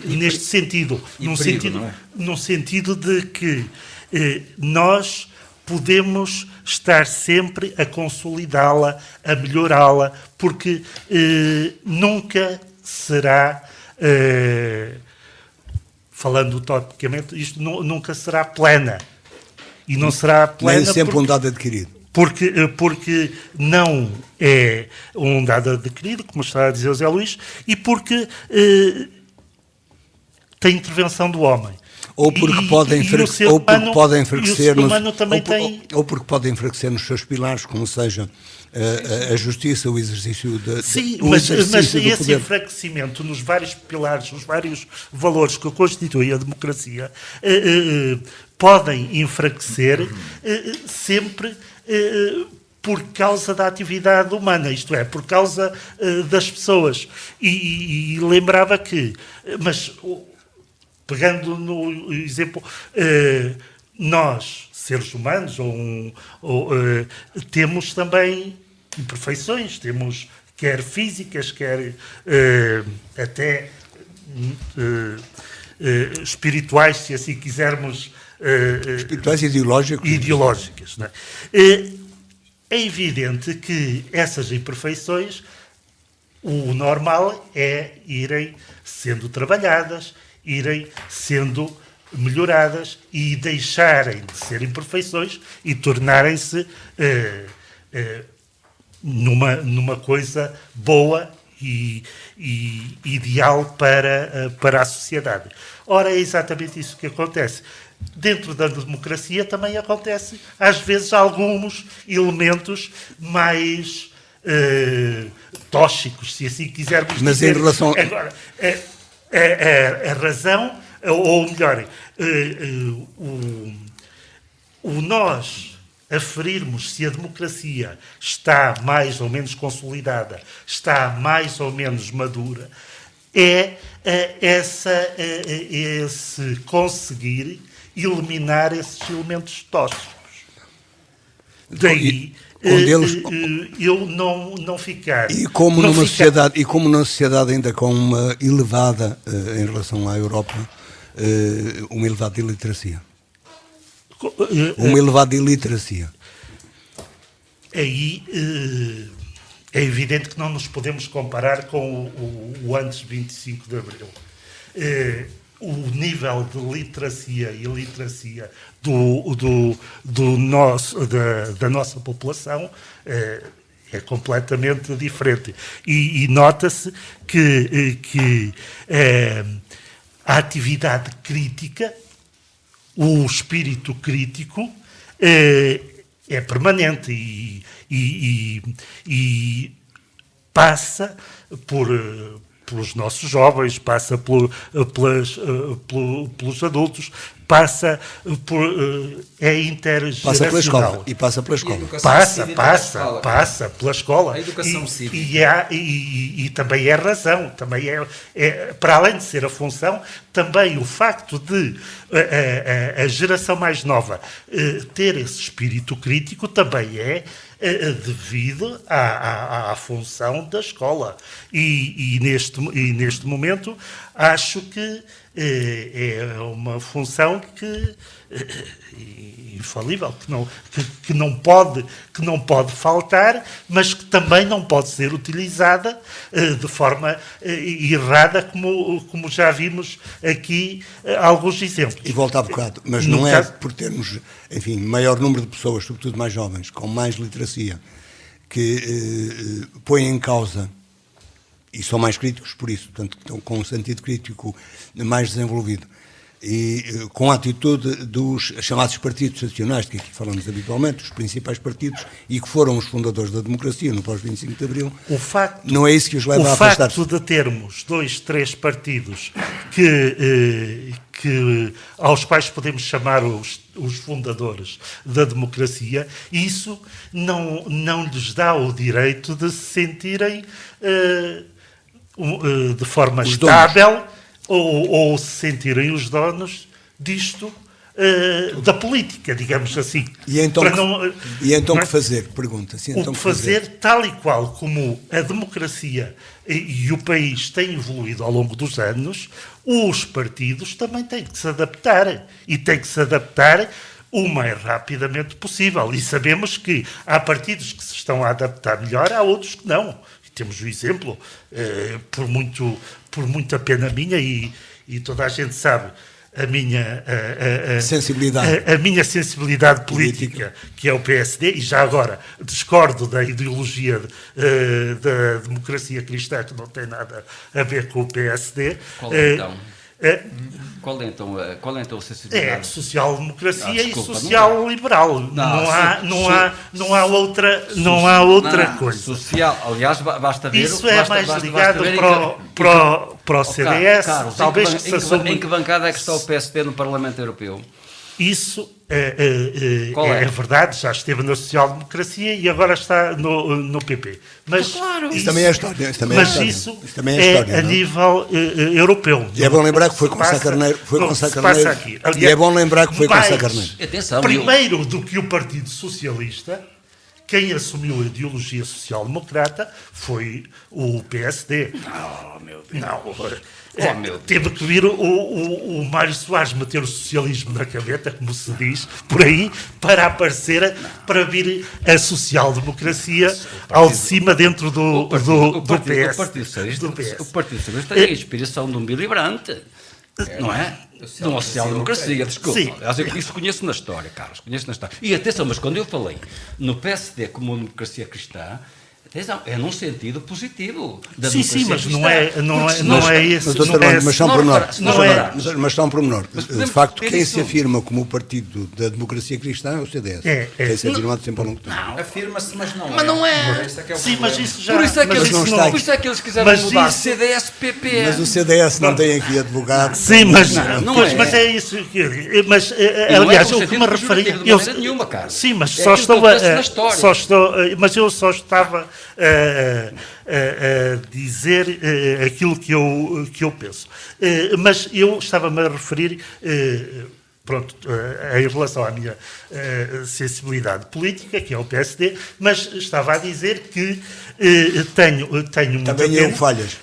neste sentido, num sentido de que nós podemos estar sempre a consolidá-la, a melhorá-la, porque nunca será, falando utopicamente, isto nunca será plena. E não será plena. Nem sempre um dado adquirido. Porque não é um dado adquirido, como está a dizer o Zé Luís, e porque tem intervenção do homem. Ou porque podem enfraquecer nos seus pilares, como seja a justiça, o exercício da Sim, o mas exercício do esse poder. enfraquecimento nos vários pilares, nos vários valores que constituem a democracia, podem enfraquecer sempre por causa da atividade humana, isto é, por causa das pessoas. E lembrava que, mas pegando no exemplo, nós, seres humanos, temos também imperfeições, temos quer físicas, quer até espirituais, se assim quisermos. Espirituais e ideológicos. Ideológicas, não é? É evidente que essas imperfeições, o normal é irem sendo trabalhadas, irem sendo melhoradas e deixarem de ser imperfeições e tornarem-se numa coisa boa e ideal para a sociedade. Ora, é exatamente isso que acontece. Dentro da democracia também acontece, às vezes, alguns elementos mais tóxicos, se assim quisermos Mas dizer. em relação... Agora, a razão, ou melhor, o nós aferirmos se a democracia está mais ou menos consolidada, está mais ou menos madura, é esse conseguir eliminar esses elementos tóxicos. Daí eu não ficar... E como numa sociedade ainda com uma elevada, em relação à Europa, uma elevada iliteracia. Uma elevada iliteracia. Aí é evidente que não nos podemos comparar com o antes de 25 de Abril. O nível de literacia e iliteracia da nossa população é completamente diferente. E nota-se que a atividade crítica, o espírito crítico, é permanente e passa pelos nossos jovens, passa pelos adultos, passa é intergeracional. Passa pela escola. E passa pela escola. Passa pela escola. A educação cívica. E também é razão, também é para além de ser a função, também o facto de a geração mais nova ter esse espírito crítico também é devido à função da escola. E neste momento acho que é uma função infalível, que não pode faltar, mas que também não pode ser utilizada de forma errada, como já vimos aqui alguns exemplos. E volta a bocado, mas não é por termos, enfim, maior número de pessoas, sobretudo mais jovens, com mais literacia, que põem em causa, e são mais críticos por isso, portanto, estão com um sentido crítico mais desenvolvido, e com a atitude dos chamados partidos tradicionais, de que aqui falamos habitualmente, os principais partidos, e que foram os fundadores da democracia no pós-25 de Abril, não é isso que os leva a afastar-se. O facto de termos 2, 3 partidos aos quais podemos chamar os fundadores da democracia, isso não lhes dá o direito de se sentirem de forma estável ou se sentirem os donos disto, da política, digamos assim. E então o que fazer? Pergunta-se. O que fazer, tal e qual como a democracia e o país têm evoluído ao longo dos anos, os partidos também têm que se adaptar. E têm que se adaptar o mais rapidamente possível. E sabemos que há partidos que se estão a adaptar melhor, há outros que não. E temos o exemplo, por muita pena minha, e toda a gente sabe a minha sensibilidade política, que é o PSD, e já agora discordo da ideologia da democracia cristã, que não tem nada a ver com o PSD. Qual é, então? Qual é então a sensibilidade? É social-democracia e desculpa, social-liberal. Não há outra coisa. Social, aliás, basta ver... Isso é mais ligado para o CDS. Carlos, talvez que se assume... em que bancada é que está o PSD no Parlamento Europeu? Isso Qual é? é verdade, já esteve na social-democracia e agora está no PP. Mas Claro. Isso também é história. Isso também é mas história. isso Isso também é história, a não é? nível europeu. E é bom lembrar que foi com Sá Carneiro. E é bom lembrar que foi com Sá Carneiro. Atenção, Primeiro do que o Partido Socialista, quem assumiu a ideologia social-democrata foi o PSD. Oh, meu Deus. Não, Oh, meu Deus. teve que vir o Mário Soares meter o socialismo na gaveta, como se diz, por aí, para aparecer, para vir a social-democracia ao de cima dentro do PS. O Partido Socialista tem a inspiração de um Willy Brandt, não é? De uma social-democracia, desculpa. Sim. Aliás, eu isso conheço na história, Carlos, conheço na história. E atenção, mas quando eu falei no PSD como uma democracia cristã, atenção, é num sentido positivo da Sim, democracia mas cristã. não é esse. Mas só um pormenor. De facto, ter quem isso. se afirma como o partido da democracia cristã é o CDS. Tem se afirmado sempre ao longo do tempo. Afirma-se, mas não é. Mas não é. Esse é que é o Sim, problema. mas isso já... Por isso é que, Mas eles, não está aqui. por isso é que eles quiseram Mas mudar isso- CDS-PP. Mas o CDS não tem aqui advogado. Sim, mas Não pois, é. mas é isso que eu digo. Mas, não aliás, é no o que me sentido referi... pejorativo de maneira nenhuma, Carlos. Sim, mas É só aquilo que estou a... acontece na história. Mas eu só estava a dizer aquilo que eu penso. Mas eu estava-me a referir... Pronto, em relação à minha sensibilidade política, que é o PSD, mas estava a dizer que tenho muita Também pena, eu falhas.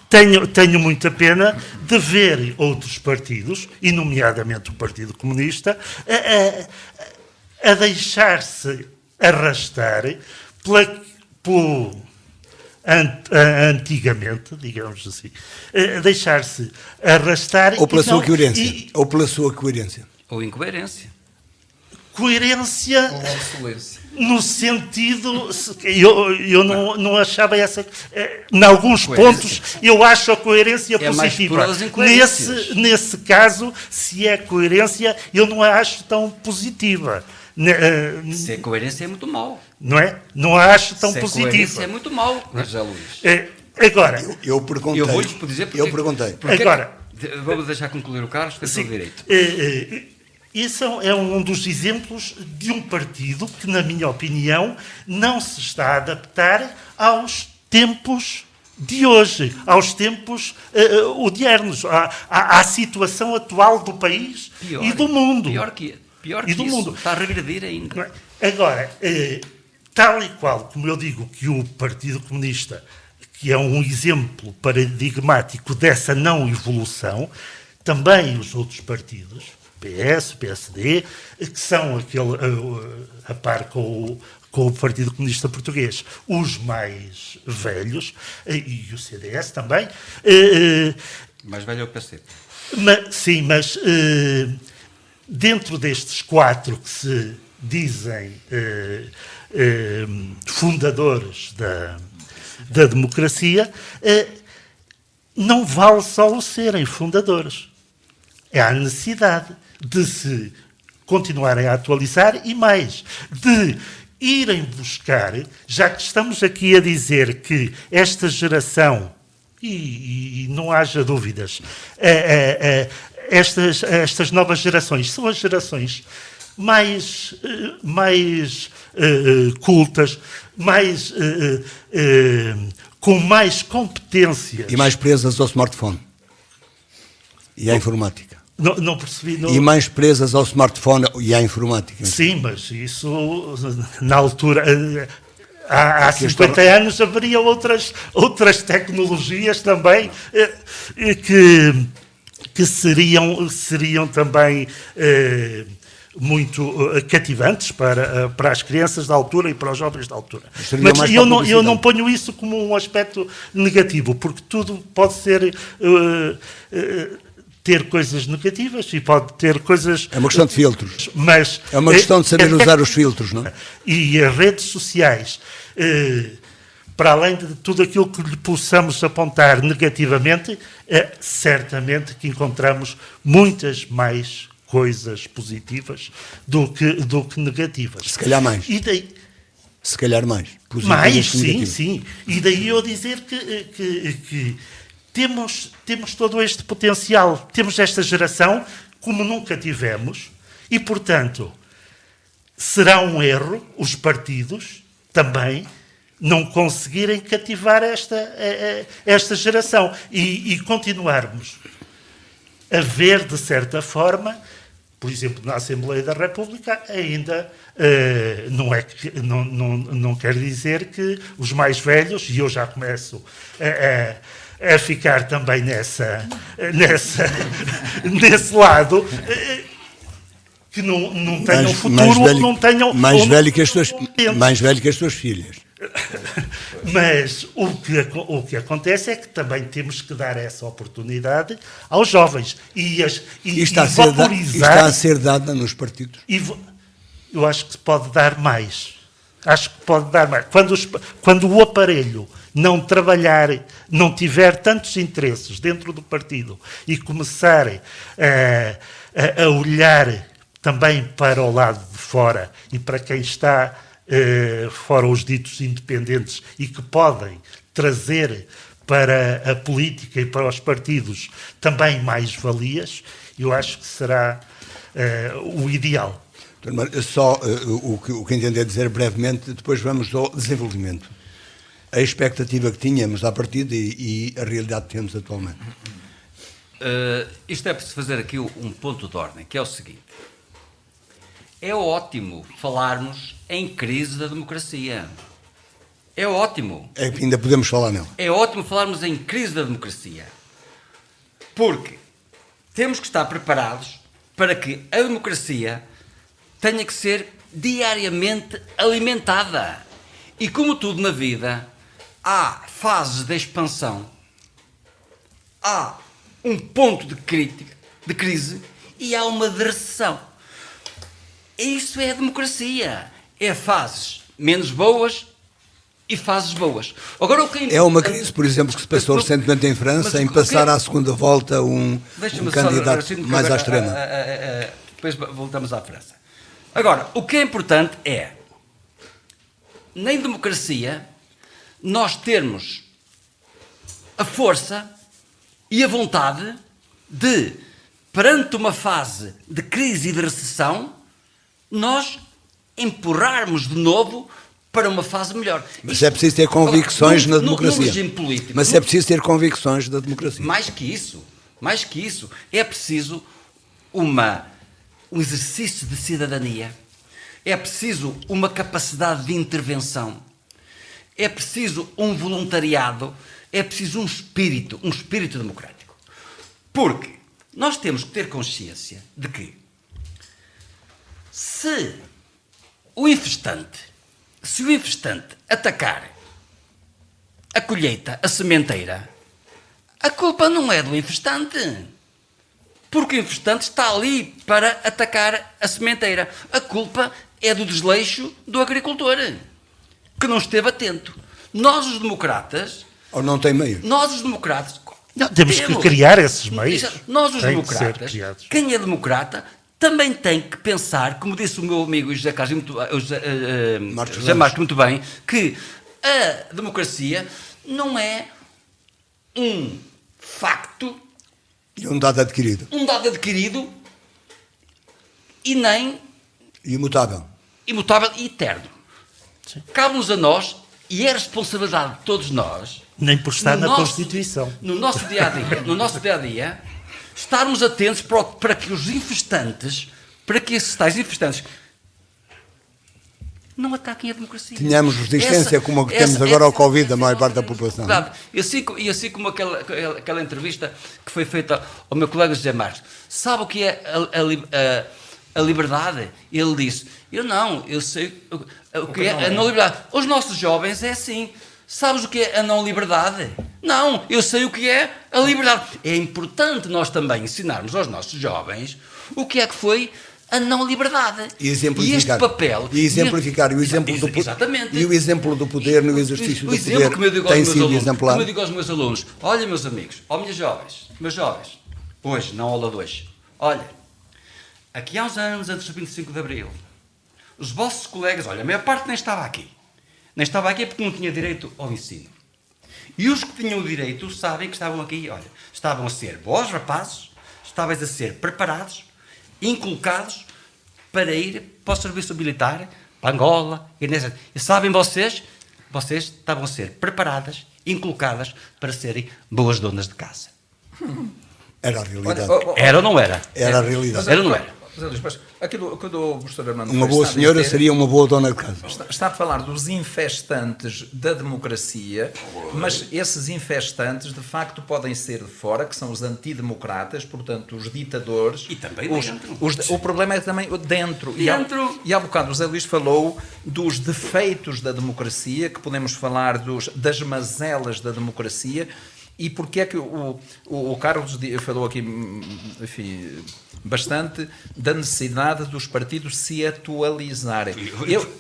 tenho muita pena de ver outros partidos, e nomeadamente o Partido Comunista, a deixar-se arrastar pelo antigamente, digamos assim, deixar-se arrastar... Ou pela e sua não- coerência. e- Ou pela sua coerência. Ou incoerência. coerência Com obsolência. no sentido... Eu não achava essa... Em alguns Coerência. pontos, eu acho a coerência É mais positiva. por as incoerências. Nesse caso, se é coerência, eu não a acho tão positiva. Se é coerência é muito mau. Não é? Não a acho tão Se é positiva. coerência é muito mau, José Luís. Agora, Eu perguntei. Eu vou-lhes dizer porque... Eu perguntei. Agora- Vamos deixar concluir o Carlos, tem todo o direito. isso é um dos exemplos de um partido que, na minha opinião, não se está a adaptar aos tempos de hoje, aos tempos odiernos, à situação atual do país e do mundo. Pior que E do isso. mundo. Está a regredir ainda. Não é? Agora, tal e qual, como eu digo, que o Partido Comunista, que é um exemplo paradigmático dessa não evolução, também os outros partidos, PS, PSD, que são a par com o Partido Comunista Português, os mais velhos, e o CDS também, Mais velho é o PC. sim, mas dentro destes quatro que se dizem fundadores da democracia, não vale só o serem fundadores. Há a necessidade de se continuarem a atualizar e mais, de irem buscar, já que estamos aqui a dizer que esta geração, e não haja dúvidas, estas novas gerações são as gerações mais cultas, com mais competências. E mais presas ao smartphone. E à informática. Não percebi. E mais presas ao smartphone e à informática. Sim, mas isso, na altura, há 50 anos haveria outras tecnologias também que seriam também muito cativantes para as crianças da altura e para os jovens da altura. Mas eu não ponho isso como um aspecto negativo, porque tudo pode ser... ter coisas negativas e pode ter coisas... É uma questão de filtros. Mas, é uma questão de saber usar os filtros, não é? E as redes sociais para além de tudo aquilo que lhe possamos apontar negativamente, certamente que encontramos muitas mais coisas positivas do que negativas. Se calhar mais. E daí, Se calhar mais. mais, sim. E daí eu dizer que temos todo este potencial, temos esta geração como nunca tivemos e, portanto, será um erro os partidos também não conseguirem cativar esta geração e continuarmos a ver, de certa forma, por exemplo, na Assembleia da República, ainda não quer dizer que os mais velhos, e eu já começo a ficar também nesse lado, que não tenham futuro, ou não tenham... Mais velho que as tuas filhas. Mas o que acontece é que também temos que dar essa oportunidade aos jovens e Está a ser dada nos partidos. Eu acho que pode dar mais. Acho que pode dar mais. Quando o aparelho não trabalhar, não tiver tantos interesses dentro do partido e começarem a olhar também para o lado de fora e para quem está fora, os ditos independentes, e que podem trazer para a política e para os partidos também mais valias, eu acho que será o ideal. Só o que entender dizer brevemente, depois vamos ao desenvolvimento. A expectativa que tínhamos à partida e a realidade que temos atualmente. Isto é preciso fazer aqui um ponto de ordem, que é o seguinte. É ótimo falarmos em crise da democracia. É ótimo. Ainda podemos falar nela. É ótimo falarmos em crise da democracia. Porque temos que estar preparados para que a democracia tenha que ser diariamente alimentada. E como tudo na vida, há fases de expansão, há um ponto de crise e há uma de recessão. Isso é a democracia. É fases menos boas e fases boas. Agora, é uma crise, por exemplo, que se passou recentemente em França, em passar à segunda volta um candidato mais à extrema. Depois voltamos à França. Agora, o que é importante é, na democracia, nós termos a força e a vontade de, perante uma fase de crise e de recessão, nós empurrarmos de novo para uma fase melhor. Mas é preciso ter convicções na democracia. No regime político, mas é preciso ter convicções da democracia. Mais que isso, é preciso um exercício de cidadania, é preciso uma capacidade de intervenção, é preciso um voluntariado, é preciso um espírito democrático. Porque nós temos que ter consciência de que se o infestante atacar a colheita, a sementeira, a culpa não é do infestante. Porque o infestante está ali para atacar a sementeira. A culpa é do desleixo do agricultor, que não esteve atento. Nós, os democratas... Ou não tem meios. Nós, os democratas... Temos que criar esses meios. Nós, os democratas, quem é democrata... também tem que pensar, como disse o meu amigo José Marques muito bem, que a democracia não é um facto... E um dado adquirido. E nem... Imutável e eterno. Cabe-nos a nós, e é responsabilidade de todos nós... Nem por estar na Constituição. No nosso dia-a-dia, estarmos atentos para que os infestantes, para que esses tais infestantes não ataquem a democracia. Tínhamos resistência como a que temos agora ao Covid, a maior parte da população. Claro. E assim como aquela entrevista que foi feita ao meu colega José Marques. Sabe o que é a liberdade? Ele disse, eu sei o que é a não liberdade. Os nossos jovens é assim. Sabes o que é a não liberdade? Não, eu sei o que é a liberdade. É importante nós também ensinarmos aos nossos jovens o que é que foi a não liberdade. E exemplificar. este papel... E exemplificar. E o exemplo do, exatamente. E o exemplo do poder no exercício do exemplo poder que eu digo tem aos meus sido alunos, exemplar. como eu digo aos meus alunos, olha, meus amigos, minhas jovens, meus jovens, hoje, na aula de hoje, olha, aqui há uns anos, antes do 25 de Abril, os vossos colegas, olha, a maior parte nem estava aqui. Nem estava aqui porque não tinha direito ao ensino. E os que tinham o direito sabem que estavam aqui, olha, estavam a ser bons rapazes, estavam a ser preparados, inculcados para ir para o serviço militar, para Angola, e sabem vocês estavam a ser preparadas, inculcadas para serem boas donas de casa. Era a realidade. Era ou não era? Era a realidade. Era ou não era? Mas aquilo que o professor Armando Uma Freire boa está a senhora dizer, seria uma boa dona de casa. está a falar dos infestantes da democracia, mas esses infestantes de facto podem ser de fora, que são os antidemocratas, portanto os ditadores. E também dentro. O problema é também dentro. Dentro. E há bocado o Zé Luís falou dos defeitos da democracia, que podemos falar das mazelas da democracia. E porque é que o Carlos falou aqui, enfim, bastante da necessidade dos partidos se atualizarem.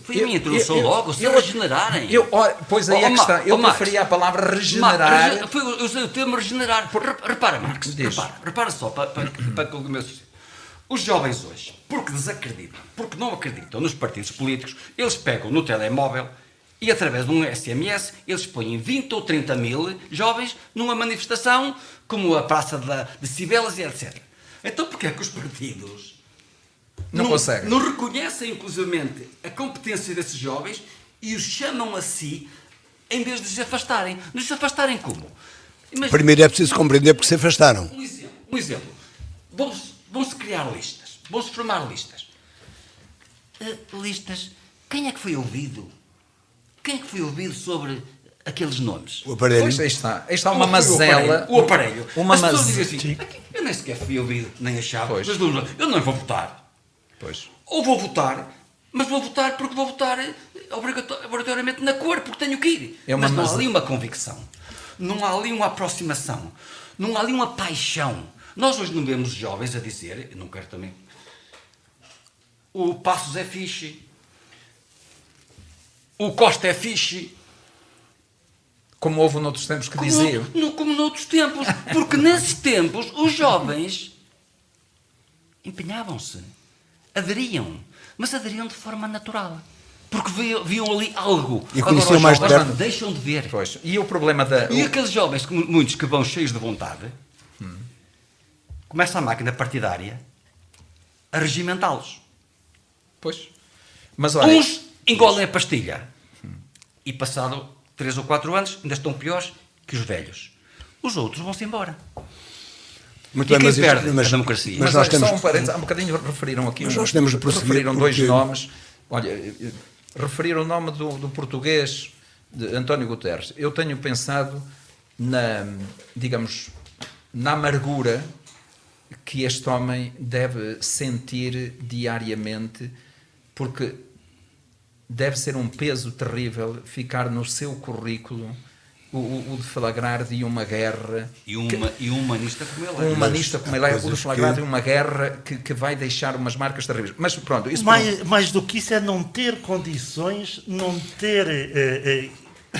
Foi a minha introdução logo, se regenerarem. Pois aí é que está. Eu preferia a palavra regenerar. Eu usei o termo regenerar. Repara, Marcos, repara só, para o meu... Os jovens hoje, porque desacreditam, porque não acreditam nos partidos políticos, eles pegam no telemóvel e através de um SMS eles põem 20 ou 30 mil jovens numa manifestação como a Praça de Cibeles e etc. Então porquê é que os partidos não conseguem? Não reconhecem inclusivamente a competência desses jovens e os chamam a si em vez de se afastarem? Nos afastarem como? Primeiro é preciso compreender porque se afastaram. Um exemplo. Vão-se criar listas. Vão-se formar listas. Listas. Quem é que foi ouvido? Quem é que foi ouvido sobre aqueles nomes? O aparelho. Pois aí está uma mazela. O aparelho. Uma As pessoas mazela. dizem assim, eu nem sequer fui ouvido, nem achava. Pois. Mas eu não vou votar. Pois. Ou vou votar, mas vou votar porque vou votar obrigatoriamente na cor, porque tenho que ir. Mas não há ali uma convicção. Não há ali uma aproximação. Não há ali uma paixão. Nós hoje não vemos jovens a dizer, eu não quero também, o Passos é fixe, o Costa é fixe. Como houve noutros tempos que diziam. Como noutros tempos. Porque nesses tempos os jovens empenhavam-se, aderiam, mas aderiam de forma natural. Porque viam ali algo. E conheciam mais de perto. Deixam de ver. Pois. E o problema E aqueles jovens, muitos que vão cheios de vontade, começa a máquina partidária a regimentá-los. Pois. Mas olha, uns engolem a pastilha e passado 3 ou 4 anos ainda estão piores que os velhos. Os outros vão-se embora. Muito E bem, quem perde a democracia? Mas nós olha, temos... só um parênteses, há um bocadinho referiram aqui. Mas nós temos de prosseguir referiram dois porque- nomes. Olha, referiram o nome do português de António Guterres. Eu tenho pensado digamos, na amargura que este homem deve sentir diariamente, porque deve ser um peso terrível ficar no seu currículo o deflagrar de uma guerra. E um humanista como ele é. Um humanista como ele é, o coisas deflagrar que- de uma guerra que vai deixar umas marcas terríveis. Mas pronto, isso Mais do que isso é não ter condições, não ter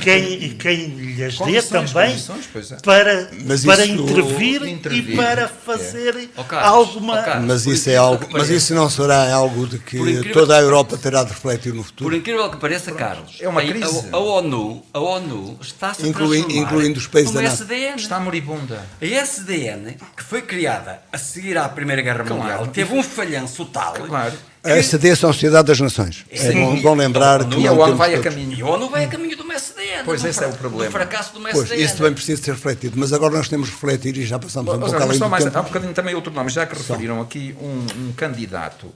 quem lhes dê também condições, pois é. para Mas para isso- intervir intervir, e para é. fazer Ó, Carlos, alguma... ó, Carlos. Mas Por isso é incrível algo, que mas pareça. isso não será algo de que Por incrível toda a que Europa terá de refletir no Por futuro, incrível que pareça, Carlos, É uma crise. A ONU está-se a Incluindo transformar os países numa da NATO. SDN. Está moribunda. A SDN, que foi criada a seguir à Primeira Guerra Mundial, teve um falhanço tal. Claro. A SD são a Sociedade das Nações. É bom lembrar que E a não ONU temos vai a todos. caminho. E a ONU vai a caminho de uma SDN. Pois, do esse é o problema. Do fracasso de uma Pois, SDN. isso também precisa ser refletido, mas agora nós temos de refletir e já passamos um pouco Mas além só do mais, tempo. há um bocadinho também outro nome, já que referiram aqui um candidato,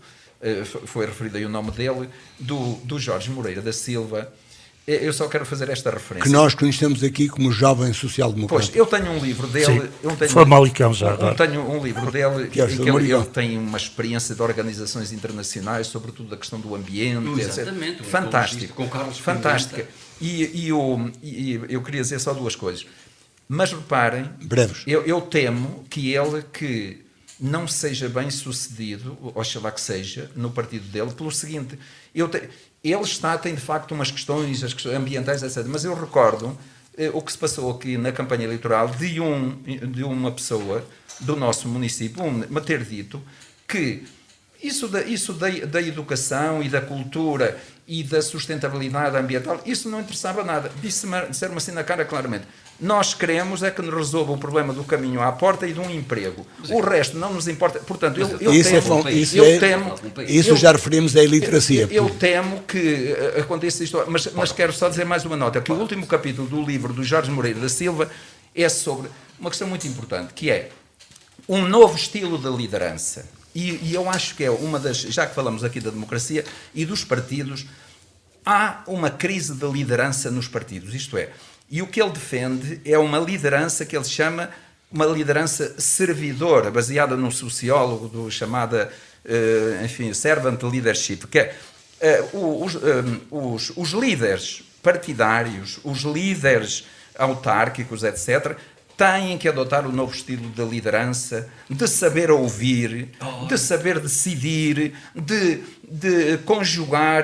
foi referido aí o nome dele, do Jorge Moreira da Silva. Eu só quero fazer esta referência. Que nós conhecemos aqui como jovem social-democrata. Pois, eu tenho um livro dele. Sim, eu tenho, Famalicão já eu agora. tenho um livro dele Que é o em que Famalicão. ele tem uma experiência de organizações internacionais, sobretudo da questão do ambiente, Exatamente, etc. um Fantástico. ecologista com Carlos Fantástica. E eu queria dizer só duas coisas. Mas reparem, Breves. eu temo que ele, que não seja bem sucedido, oxalá que seja, no partido dele, pelo seguinte, ele tem de facto umas questões, as questões ambientais, etc. Mas eu recordo o que se passou aqui na campanha eleitoral de uma pessoa do nosso município me ter dito que isso da educação e da cultura e da sustentabilidade ambiental, isso não interessava nada. Disseram-me assim na cara claramente: nós queremos é que nos resolva o problema do caminho à porta e de um emprego. O resto não nos importa. Portanto, isso já referimos à iliteracia. Eu temo que aconteça isto, mas quero só dizer mais uma nota, que o último capítulo do livro do Jorge Moreira da Silva é sobre uma questão muito importante, que é um novo estilo de liderança. E eu acho que é uma das, já que falamos aqui da democracia e dos partidos, há uma crise de liderança nos partidos, isto é, e o que ele defende é uma liderança que ele chama uma liderança servidora, baseada num sociólogo do chamada, servant leadership, que é os líderes partidários, os líderes autárquicos, etc., têm que adotar o novo estilo de liderança, de saber ouvir, de saber decidir, de conjugar,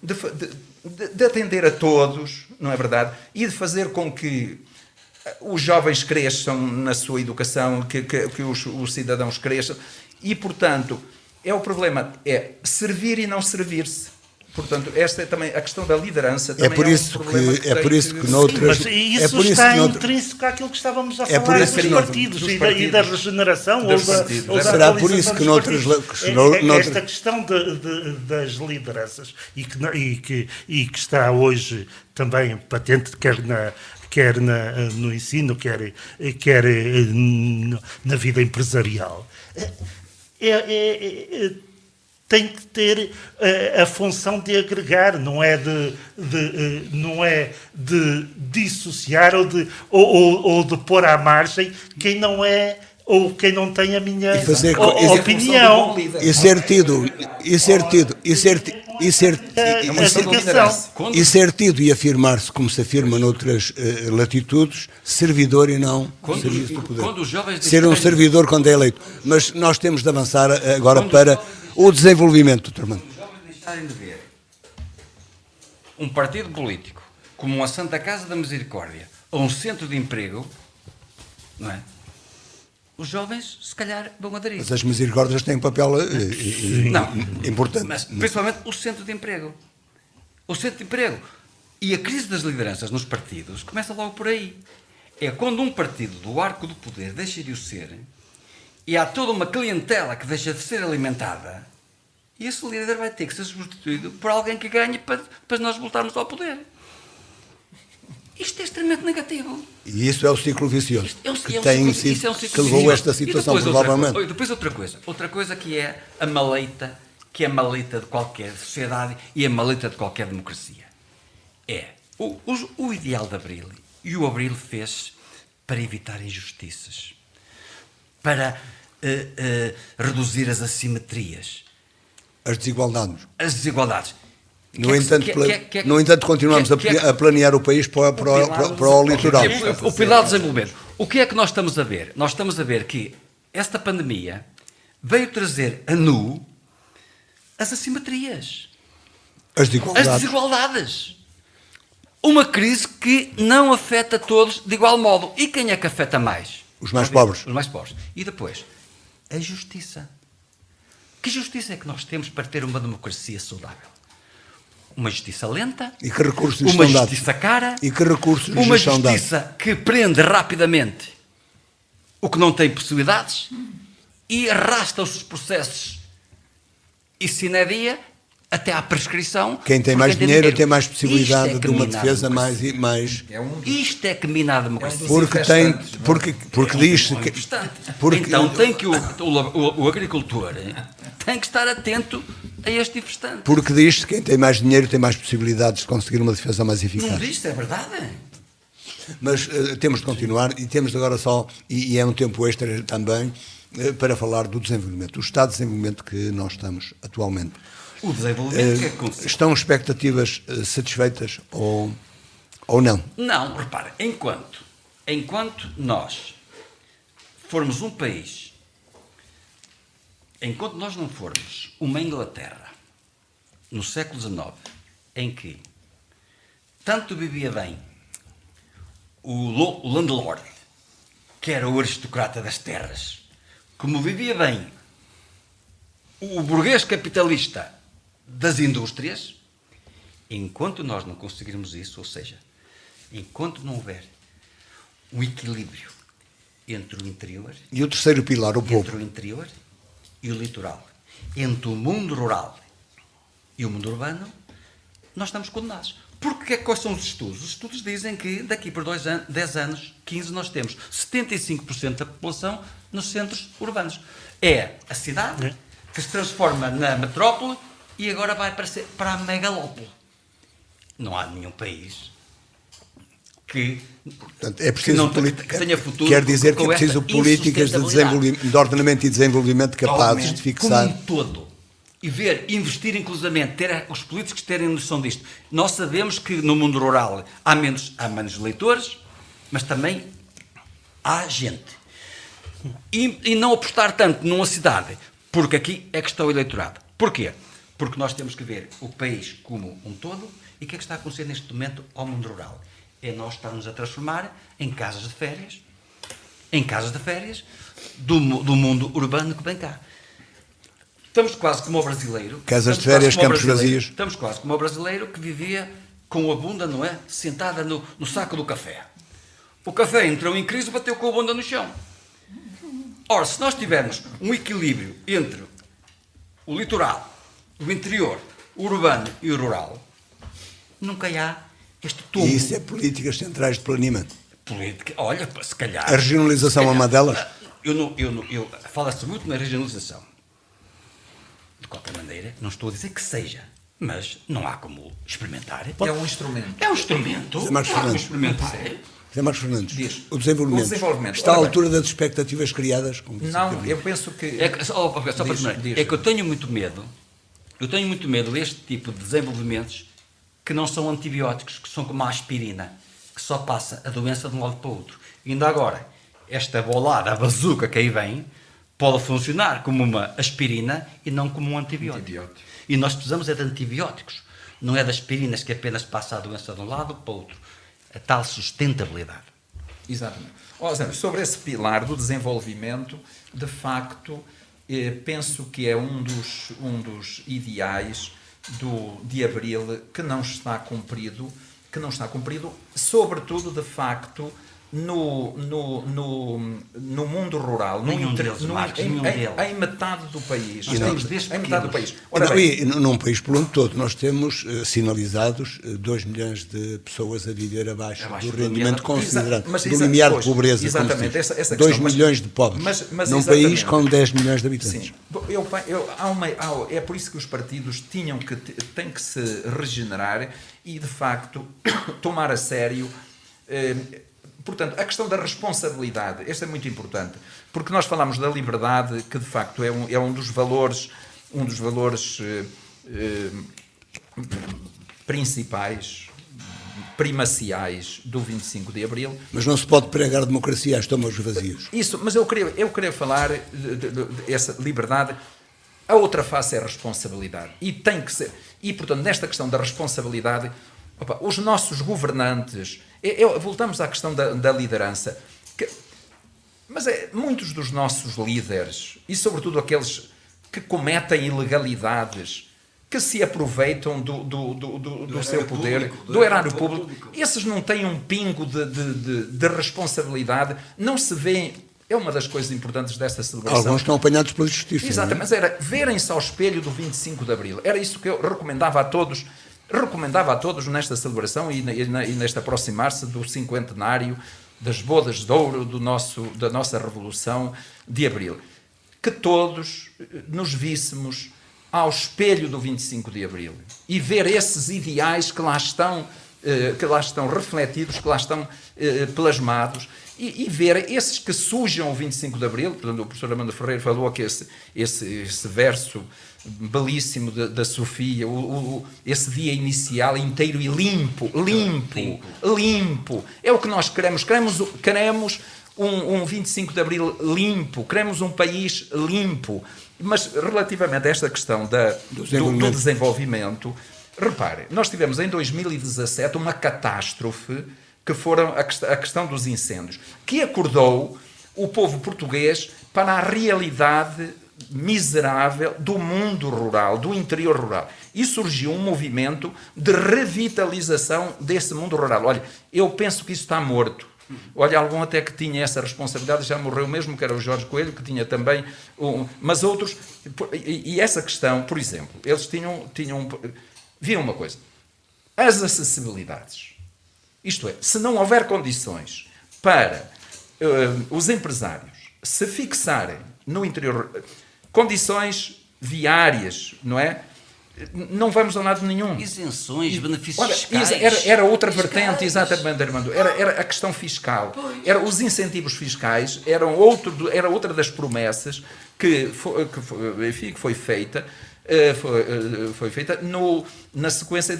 de atender a todos, não é verdade? E de fazer com que os jovens cresçam na sua educação, que os cidadãos cresçam. E, portanto, o problema é servir e não servir-se. Portanto, esta é também a questão da liderança. É por isso que noutras... Sim, mas isso está intrínseco àquilo que estávamos a falar dos partidos e da regeneração ou da será por isso que noutras... Esta questão das lideranças e que está hoje também patente, quer no ensino, quer na vida empresarial, tem que ter a função de agregar, não é de dissociar ou de pôr à margem quem não é ou quem não tem a minha opinião. E ser tido e afirmar-se como se afirma noutras latitudes, servidor e não serviço do poder. Ser um servidor quando é eleito. Mas nós temos de avançar agora para o desenvolvimento, Dr. Armando. Os jovens deixarem de ver um partido político como uma Santa Casa da Misericórdia ou um centro de emprego, não é? Os jovens, se calhar, vão aderir. Mas as misericórdias têm um papel importante. Mas, principalmente o centro de emprego. O centro de emprego. E a crise das lideranças nos partidos começa logo por aí. É quando um partido do arco do poder deixa de o ser e há toda uma clientela que deixa de ser alimentada, e esse líder vai ter que ser substituído por alguém que ganhe para nós voltarmos ao poder. Isto é extremamente negativo. E isso é o ciclo vicioso que levou a esta situação, provavelmente. Depois outra coisa. Outra coisa que é a maleta de qualquer sociedade e a maleta de qualquer democracia. É o ideal de Abril, e o Abril fez para evitar injustiças, para reduzir as assimetrias. As desigualdades. No entanto, continuamos a planear o país para o litoral. O pilar do desenvolvimento. O que é que nós estamos a ver? Nós estamos a ver que esta pandemia veio trazer a nu as assimetrias. As desigualdades. Uma crise que não afeta todos de igual modo. E quem é que afeta mais? Os mais pobres. Os mais pobres. E depois, a justiça. Que justiça é que nós temos para ter uma democracia saudável? Uma justiça lenta, e que recursos uma justiça cara, e que recursos uma justiça que prende rapidamente o que não tem possibilidades e arrasta os processos e sine die até à prescrição. Quem tem mais dinheiro tem mais possibilidade de uma defesa mais... Isto é que mina a democracia. Porque diz-se que... Então tem que o agricultor tem que estar atento a este infestante. Porque diz-se que quem tem mais dinheiro tem mais possibilidades de conseguir uma defesa mais eficaz. Não diz, é verdade. Mas temos de continuar e temos agora só, e é um tempo extra também, para falar do desenvolvimento, do estado de desenvolvimento que nós estamos atualmente. O desenvolvimento que é que consiste? Estão expectativas satisfeitas ou não? Não, repare, enquanto nós formos um país enquanto nós não formos uma Inglaterra, no século XIX, em que tanto vivia bem o landlord, que era o aristocrata das terras, como vivia bem o burguês capitalista das indústrias, enquanto nós não conseguirmos isso, ou seja, enquanto não houver um equilíbrio entre o interior, E o terceiro pilar, o povo. entre o interior e o litoral, entre o mundo rural e o mundo urbano, nós estamos condenados. Porque quais são os estudos? Os estudos dizem que daqui por 10 anos, 15, nós temos 75% da população nos centros urbanos. É a cidade que se transforma na metrópole e agora vai para a megalópole. Não há nenhum país que, Portanto, é preciso que tenha futuro. Quer dizer que é com esta preciso políticas de ordenamento e desenvolvimento capazes de fixar. como um todo. E investir inclusivamente, os políticos terem noção disto. Nós sabemos que no mundo rural há menos leitores, mas também há gente. E não apostar tanto numa cidade, porque aqui é que está o eleitorado. Porquê? Porque nós temos que ver o país como um todo e o que é que está a acontecer neste momento ao mundo rural. É nós estarmos a transformar em casas de férias, do mundo urbano que vem cá. Estamos quase como o brasileiro. Casas de férias, campos vazios. Estamos quase como o brasileiro que vivia com a bunda, não é? Sentada no saco do café. O café entrou em crise e bateu com a bunda no chão. Ora, se nós tivermos um equilíbrio entre o litoral, o interior, o urbano e o rural, nunca há este tombo. E isso é políticas centrais de planeamento. Política. Olha, se calhar. A regionalização é uma delas? Fala-se muito na regionalização. De qualquer maneira, não estou a dizer que seja, mas não há como experimentar. É um instrumento. É um instrumento. José Marcos Fernandes. Um experimento sério. José Marcos Fernandes, Diz. o desenvolvimento está à Ora bem. altura das expectativas criadas? Como disse Não, o eu penso que... Só para terminar, diz. é que eu tenho muito medo deste tipo de desenvolvimentos que não são antibióticos, que são como a aspirina, que só passa a doença de um lado para o outro. E ainda agora, esta bolada, a bazuca que aí vem, pode funcionar como uma aspirina e não como um antibiótico. E nós precisamos é de antibióticos, não é de aspirinas que apenas passa a doença de um lado para o outro. A tal sustentabilidade. Exatamente. Sobre esse pilar do desenvolvimento, de facto, penso que é um dos ideais de Abril que não está cumprido, sobretudo, de facto, no mundo rural, Nenhum deles, Marcos, nenhum deles. em metade do país. Nós temos desde em metade do pequenos. país. Ora bem, E num país por um todo, nós temos sinalizados 2 milhões de pessoas a viver abaixo do rendimento limiar. considerado, Mas do limiar de pois, pobreza. exatamente, essa 2 questão, milhões de pobres, mas num exatamente. país com 10 milhões de habitantes. Sim. É por isso que os partidos têm que se regenerar e, de facto, tomar a sério. Portanto, a questão da responsabilidade, esta é muito importante, porque nós falamos da liberdade, que de facto é um dos valores principais, primaciais do 25 de Abril. Mas não se pode pregar democracia a estômagos vazios. Isso, mas eu queria falar essa liberdade. A outra face é a responsabilidade. E tem que ser. E, portanto, nesta questão da responsabilidade, os nossos governantes, voltamos à questão da liderança, mas muitos dos nossos líderes, e sobretudo aqueles que cometem ilegalidades, que se aproveitam do seu poder, do erário público, esses não têm um pingo de responsabilidade, não se vêem. É uma das coisas importantes desta celebração. Alguns estão apanhados pela justiça. Exato, mas era verem-se ao espelho do 25 de Abril. Era isso que eu recomendava a todos nesta celebração e neste aproximar-se do cinquentenário das bodas de ouro da nossa Revolução de Abril. Que todos nos víssemos ao espelho do 25 de Abril e ver esses ideais que lá estão refletidos, que lá estão plasmados, e ver esses que sujam o 25 de Abril. Portanto, o professor Amanda Ferreira falou que esse verso belíssimo da Sofia, esse dia inicial inteiro e limpo, é o que nós queremos um 25 de Abril limpo, queremos um país limpo, Mas relativamente a esta questão do desenvolvimento, repare, nós tivemos em 2017 uma catástrofe que foram a questão dos incêndios, que acordou o povo português para a realidade miserável do mundo rural, do interior rural. E surgiu um movimento de revitalização desse mundo rural. Olha, eu penso que isso está morto. Olha, algum até que tinha essa responsabilidade, já morreu mesmo, que era o Jorge Coelho, que tinha também... mas outros... E essa questão, por exemplo, eles viam uma coisa. As acessibilidades. Isto é, se não houver condições para os empresários se fixarem no interior... Condições viárias, não é? Não vamos a lado nenhum. Isenções, benefícios fiscais. Era outra vertente, exatamente, Armando. Era a questão fiscal. Era os incentivos fiscais, era outra das promessas que foi feita. Foi feita na sequência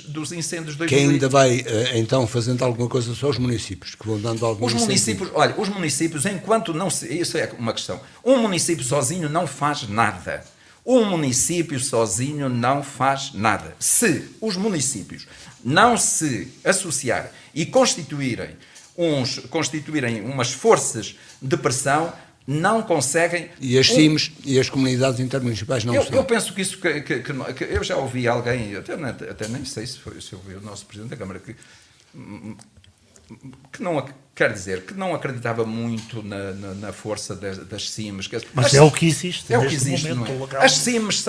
dos incêndios de 2000. Que ainda vai, então, fazendo alguma coisa só os municípios, que vão dando alguns municípios. Olha, os municípios, enquanto não se... Isso é uma questão. Um município sozinho não faz nada. Um município sozinho não faz nada. Se os municípios não se associarem e constituírem umas forças de pressão, não conseguem... E as CIMs e as comunidades intermunicipais não são. Eu penso que isso... Que eu já ouvi alguém, até nem sei se ouvi o nosso Presidente da Câmara, que não... Quer dizer, que não acreditava muito na força das CIMs. Mas é o que existe. É o que existe, momento, não é? As CIMs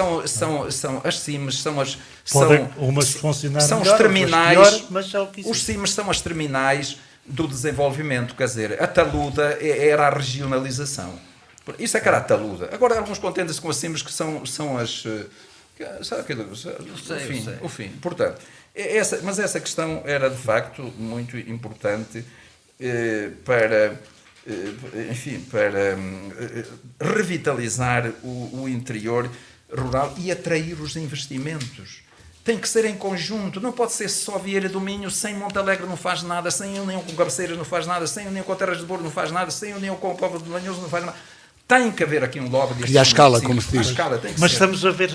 umas funcionar são melhor, os terminais, pior, mas é o que existe. os CIMs são as terminais do desenvolvimento, quer dizer, a taluda era a regionalização. Isso é que era a taluda. Agora, alguns contendem-se com as CIMs que são as... Sabe aquilo? O fim. Portanto, mas essa questão era, de facto, muito importante para revitalizar o interior rural e atrair os investimentos. Tem que ser em conjunto, não pode ser só Vieira do Minho, sem Montalegre não faz nada, sem união com Cabeceiras não faz nada, sem união com Terras de Douro não faz nada, sem união com o Povo de Lanhoso não faz nada. Tem que haver aqui um lobby. E à escala, como se diz. Mas estamos a ver,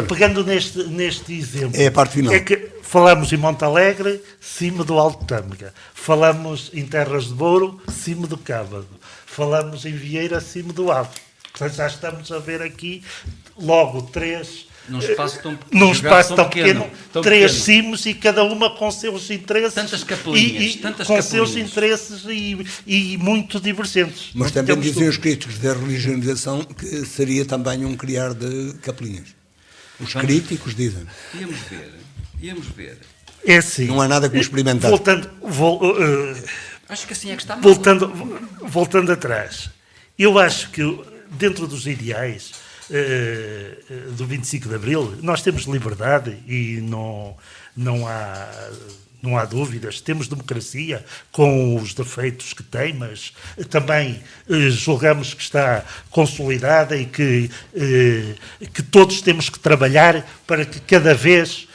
pegando neste exemplo, é a parte final. É que falamos em Montalegre, cima do Alto Tâmega. Falamos em Terras de Douro, cima do Cábado. Falamos em Vieira, cima do Ave. Portanto, já estamos a ver aqui logo três... Num espaço tão pequeno, três cimos e cada uma com seus interesses. Tantas capelinhas. Com seus interesses e muito divergentes. Mas também dizem os críticos da religionização que seria também um criar de capelinhas. Os críticos dizem. Íamos ver. É assim. Não há nada como experimentar. Acho que assim é que está mal. Voltando atrás, eu acho que dentro dos ideais do 25 de Abril, nós temos liberdade e não há dúvidas. Temos democracia com os defeitos que tem, mas também julgamos que está consolidada e que todos temos que trabalhar para que cada vez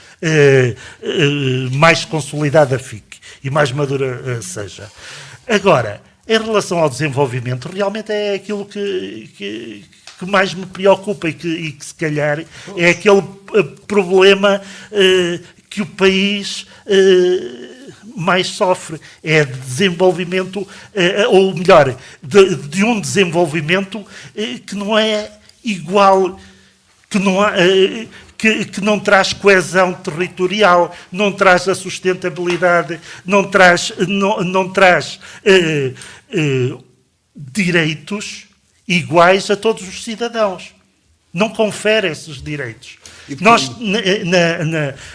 mais consolidada fique e mais madura seja. Agora, em relação ao desenvolvimento, realmente é aquilo que mais me preocupa e que se calhar é aquele problema que o país mais sofre, é de desenvolvimento, ou melhor, de um desenvolvimento que não é igual, que não traz coesão territorial, não traz a sustentabilidade, não traz direitos iguais a todos os cidadãos. Não confere esses direitos. Nós,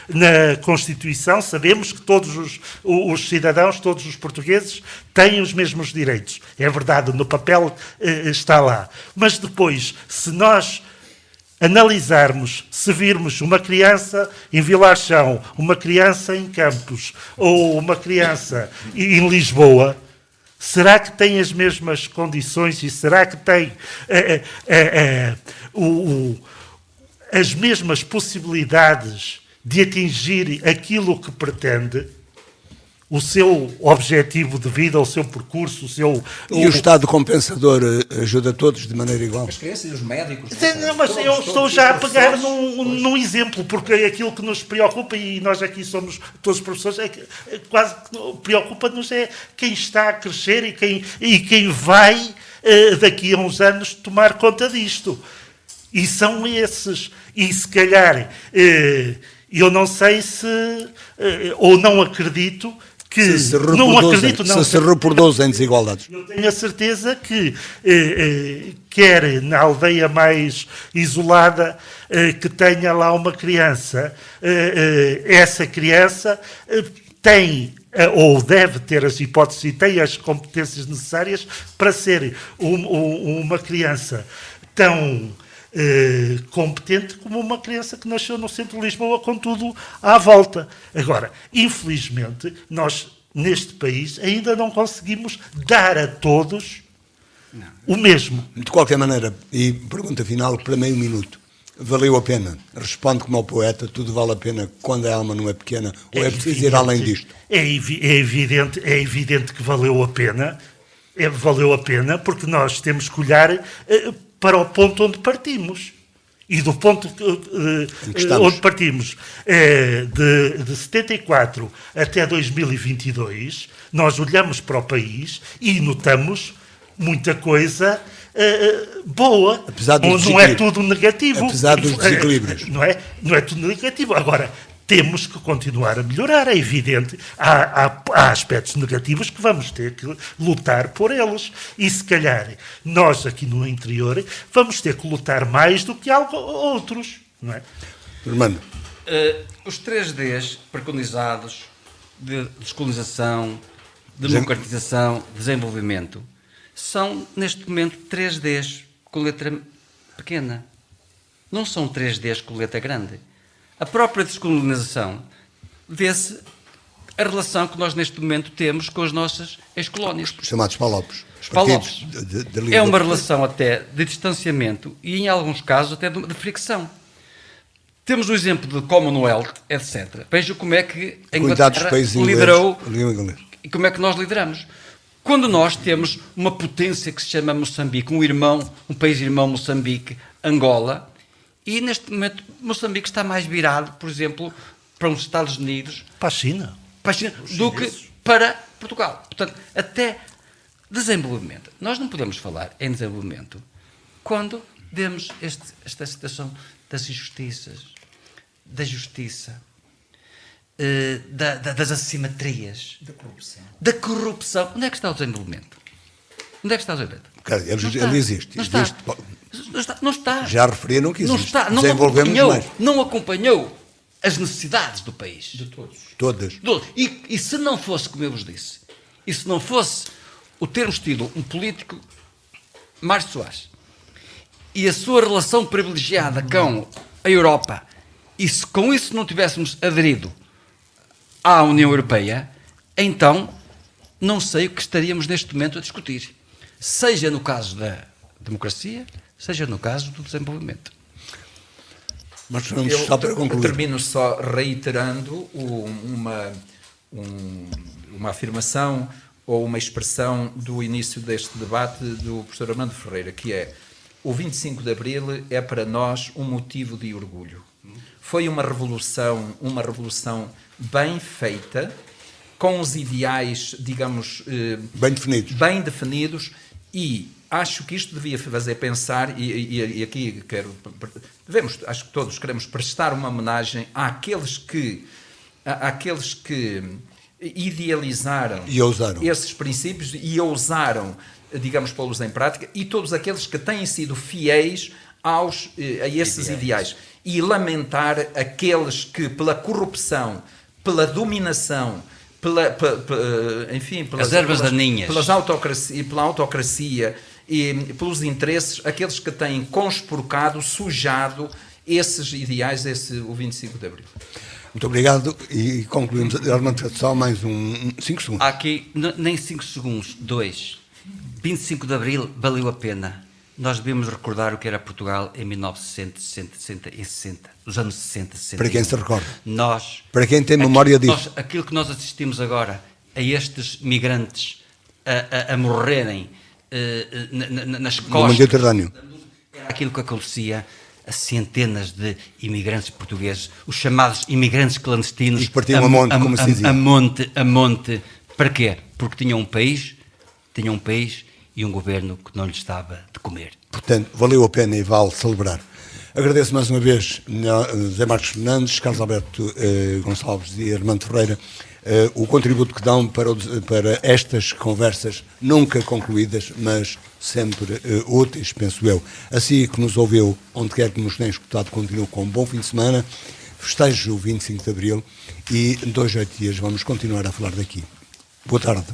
na Constituição, sabemos que todos os cidadãos, todos os portugueses, têm os mesmos direitos. É verdade, no papel está lá. Mas depois, se nós analisarmos, se virmos uma criança em Vilarchão, uma criança em Campos, ou uma criança em Lisboa, será que tem as mesmas condições e será que tem as mesmas possibilidades de atingir aquilo que pretende? o seu objetivo de vida, o seu percurso, E o Estado compensador ajuda todos de maneira igual? As crianças e os médicos. Não, mas eu estou já a pegar num exemplo, porque aquilo que nos preocupa, e nós aqui somos todos professores, quase que preocupa-nos é quem está a crescer e quem vai, daqui a uns anos, tomar conta disto. E são esses. E se calhar, eu não sei se, ou não acredito, que se reproduz em desigualdades. Eu tenho a certeza que, quer na aldeia mais isolada, que tenha lá uma criança, essa criança tem, ou deve ter as hipóteses e tem as competências necessárias para ser uma criança tão competente como uma criança que nasceu no centro de Lisboa com tudo à volta. Agora, infelizmente, nós neste país ainda não conseguimos dar a todos o mesmo. De qualquer maneira, e pergunta final para meio minuto, valeu a pena? Responde como ao poeta, tudo vale a pena quando a alma não é pequena, ou é preciso ir além disto? É evidente que valeu a pena, valeu a pena porque nós temos que olhar para o ponto onde partimos. E do ponto onde partimos de 74 até 2022, nós olhamos para o país e notamos muita coisa boa. Não é tudo negativo. Apesar dos desequilíbrios. Não é tudo negativo. Agora, temos que continuar a melhorar, é evidente. Há aspectos negativos que vamos ter que lutar por eles. E, se calhar, nós aqui no interior vamos ter que lutar mais do que outros. Não é? Armando. Os 3Ds preconizados de descolonização, democratização, desenvolvimento, são, neste momento, 3Ds com letra pequena. Não são 3Ds com letra grande. A própria descolonização vê-se a relação que nós neste momento temos com as nossas ex-colónias. Chamados PALOPs. É uma relação até de distanciamento e, em alguns casos, até de fricção. Temos o exemplo de Commonwealth, etc. Veja como é que a Inglaterra liderou e como é que nós lideramos. Quando nós temos uma potência que se chama Moçambique, um país-irmão Moçambique, Angola, e neste momento Moçambique está mais virado, por exemplo, para os Estados Unidos, para a China, do que para Portugal. Portanto, até desenvolvimento. Nós não podemos falar em desenvolvimento quando vemos esta situação das injustiças, da justiça, das assimetrias, da corrupção. Onde é que está o desenvolvimento? Onde é que está o desenvolvimento? Ele existe. Não está. Já referiram que existe. Não está. Não acompanhou as necessidades do país. De todos. Todas. E se não fosse, como eu vos disse, e se não fosse o termos tido um político, Mário Soares, e a sua relação privilegiada com a Europa, e se com isso não tivéssemos aderido à União Europeia, então não sei o que estaríamos neste momento a discutir. Seja no caso da democracia, seja no caso do desenvolvimento. Mas só para concluir. Termino só reiterando uma afirmação ou uma expressão do início deste debate do professor Armando Ferreira, que é: o 25 de Abril é para nós um motivo de orgulho. Foi uma revolução bem feita, com os ideais, digamos, bem definidos, e acho que isto devia fazer pensar, e aqui acho que todos queremos prestar uma homenagem àqueles que idealizaram e ousaram esses princípios e ousaram, digamos, pô-los em prática, e todos aqueles que têm sido fiéis a esses ideais. E lamentar aqueles que, pela corrupção, pela dominação, pelas ervas daninhas, pela autocracia e pelos interesses, aqueles que têm conspurcado, sujado esses ideais, o 25 de Abril. Muito obrigado, e concluímos. Só mais 5 segundos. Há aqui, nem 5 segundos, 2. 25 de Abril valeu a pena. Nós devemos recordar o que era Portugal em 1960, nos anos 60, 60. Para quem se recorda. Nós, para quem tem memória disso. Aquilo que nós assistimos agora a estes migrantes a morrerem nas No costas. Mediterrâneo. Era aquilo que acontecia a centenas de imigrantes portugueses, os chamados imigrantes clandestinos. E que partiam a monte, como se dizia. A monte. Para quê? Porque tinham um país e um governo que não lhes dava de comer. Portanto, valeu a pena e vale celebrar. Agradeço mais uma vez José Marcos Fernandes, Carlos Alberto Gonçalves e Armando Ferreira o contributo que dão para estas conversas nunca concluídas, mas sempre úteis, penso eu. Assim que nos ouviu, onde quer que nos tenha escutado, continuo com um bom fim de semana, festejo o 25 de Abril e 2 a 8 dias vamos continuar a falar daqui. Boa tarde.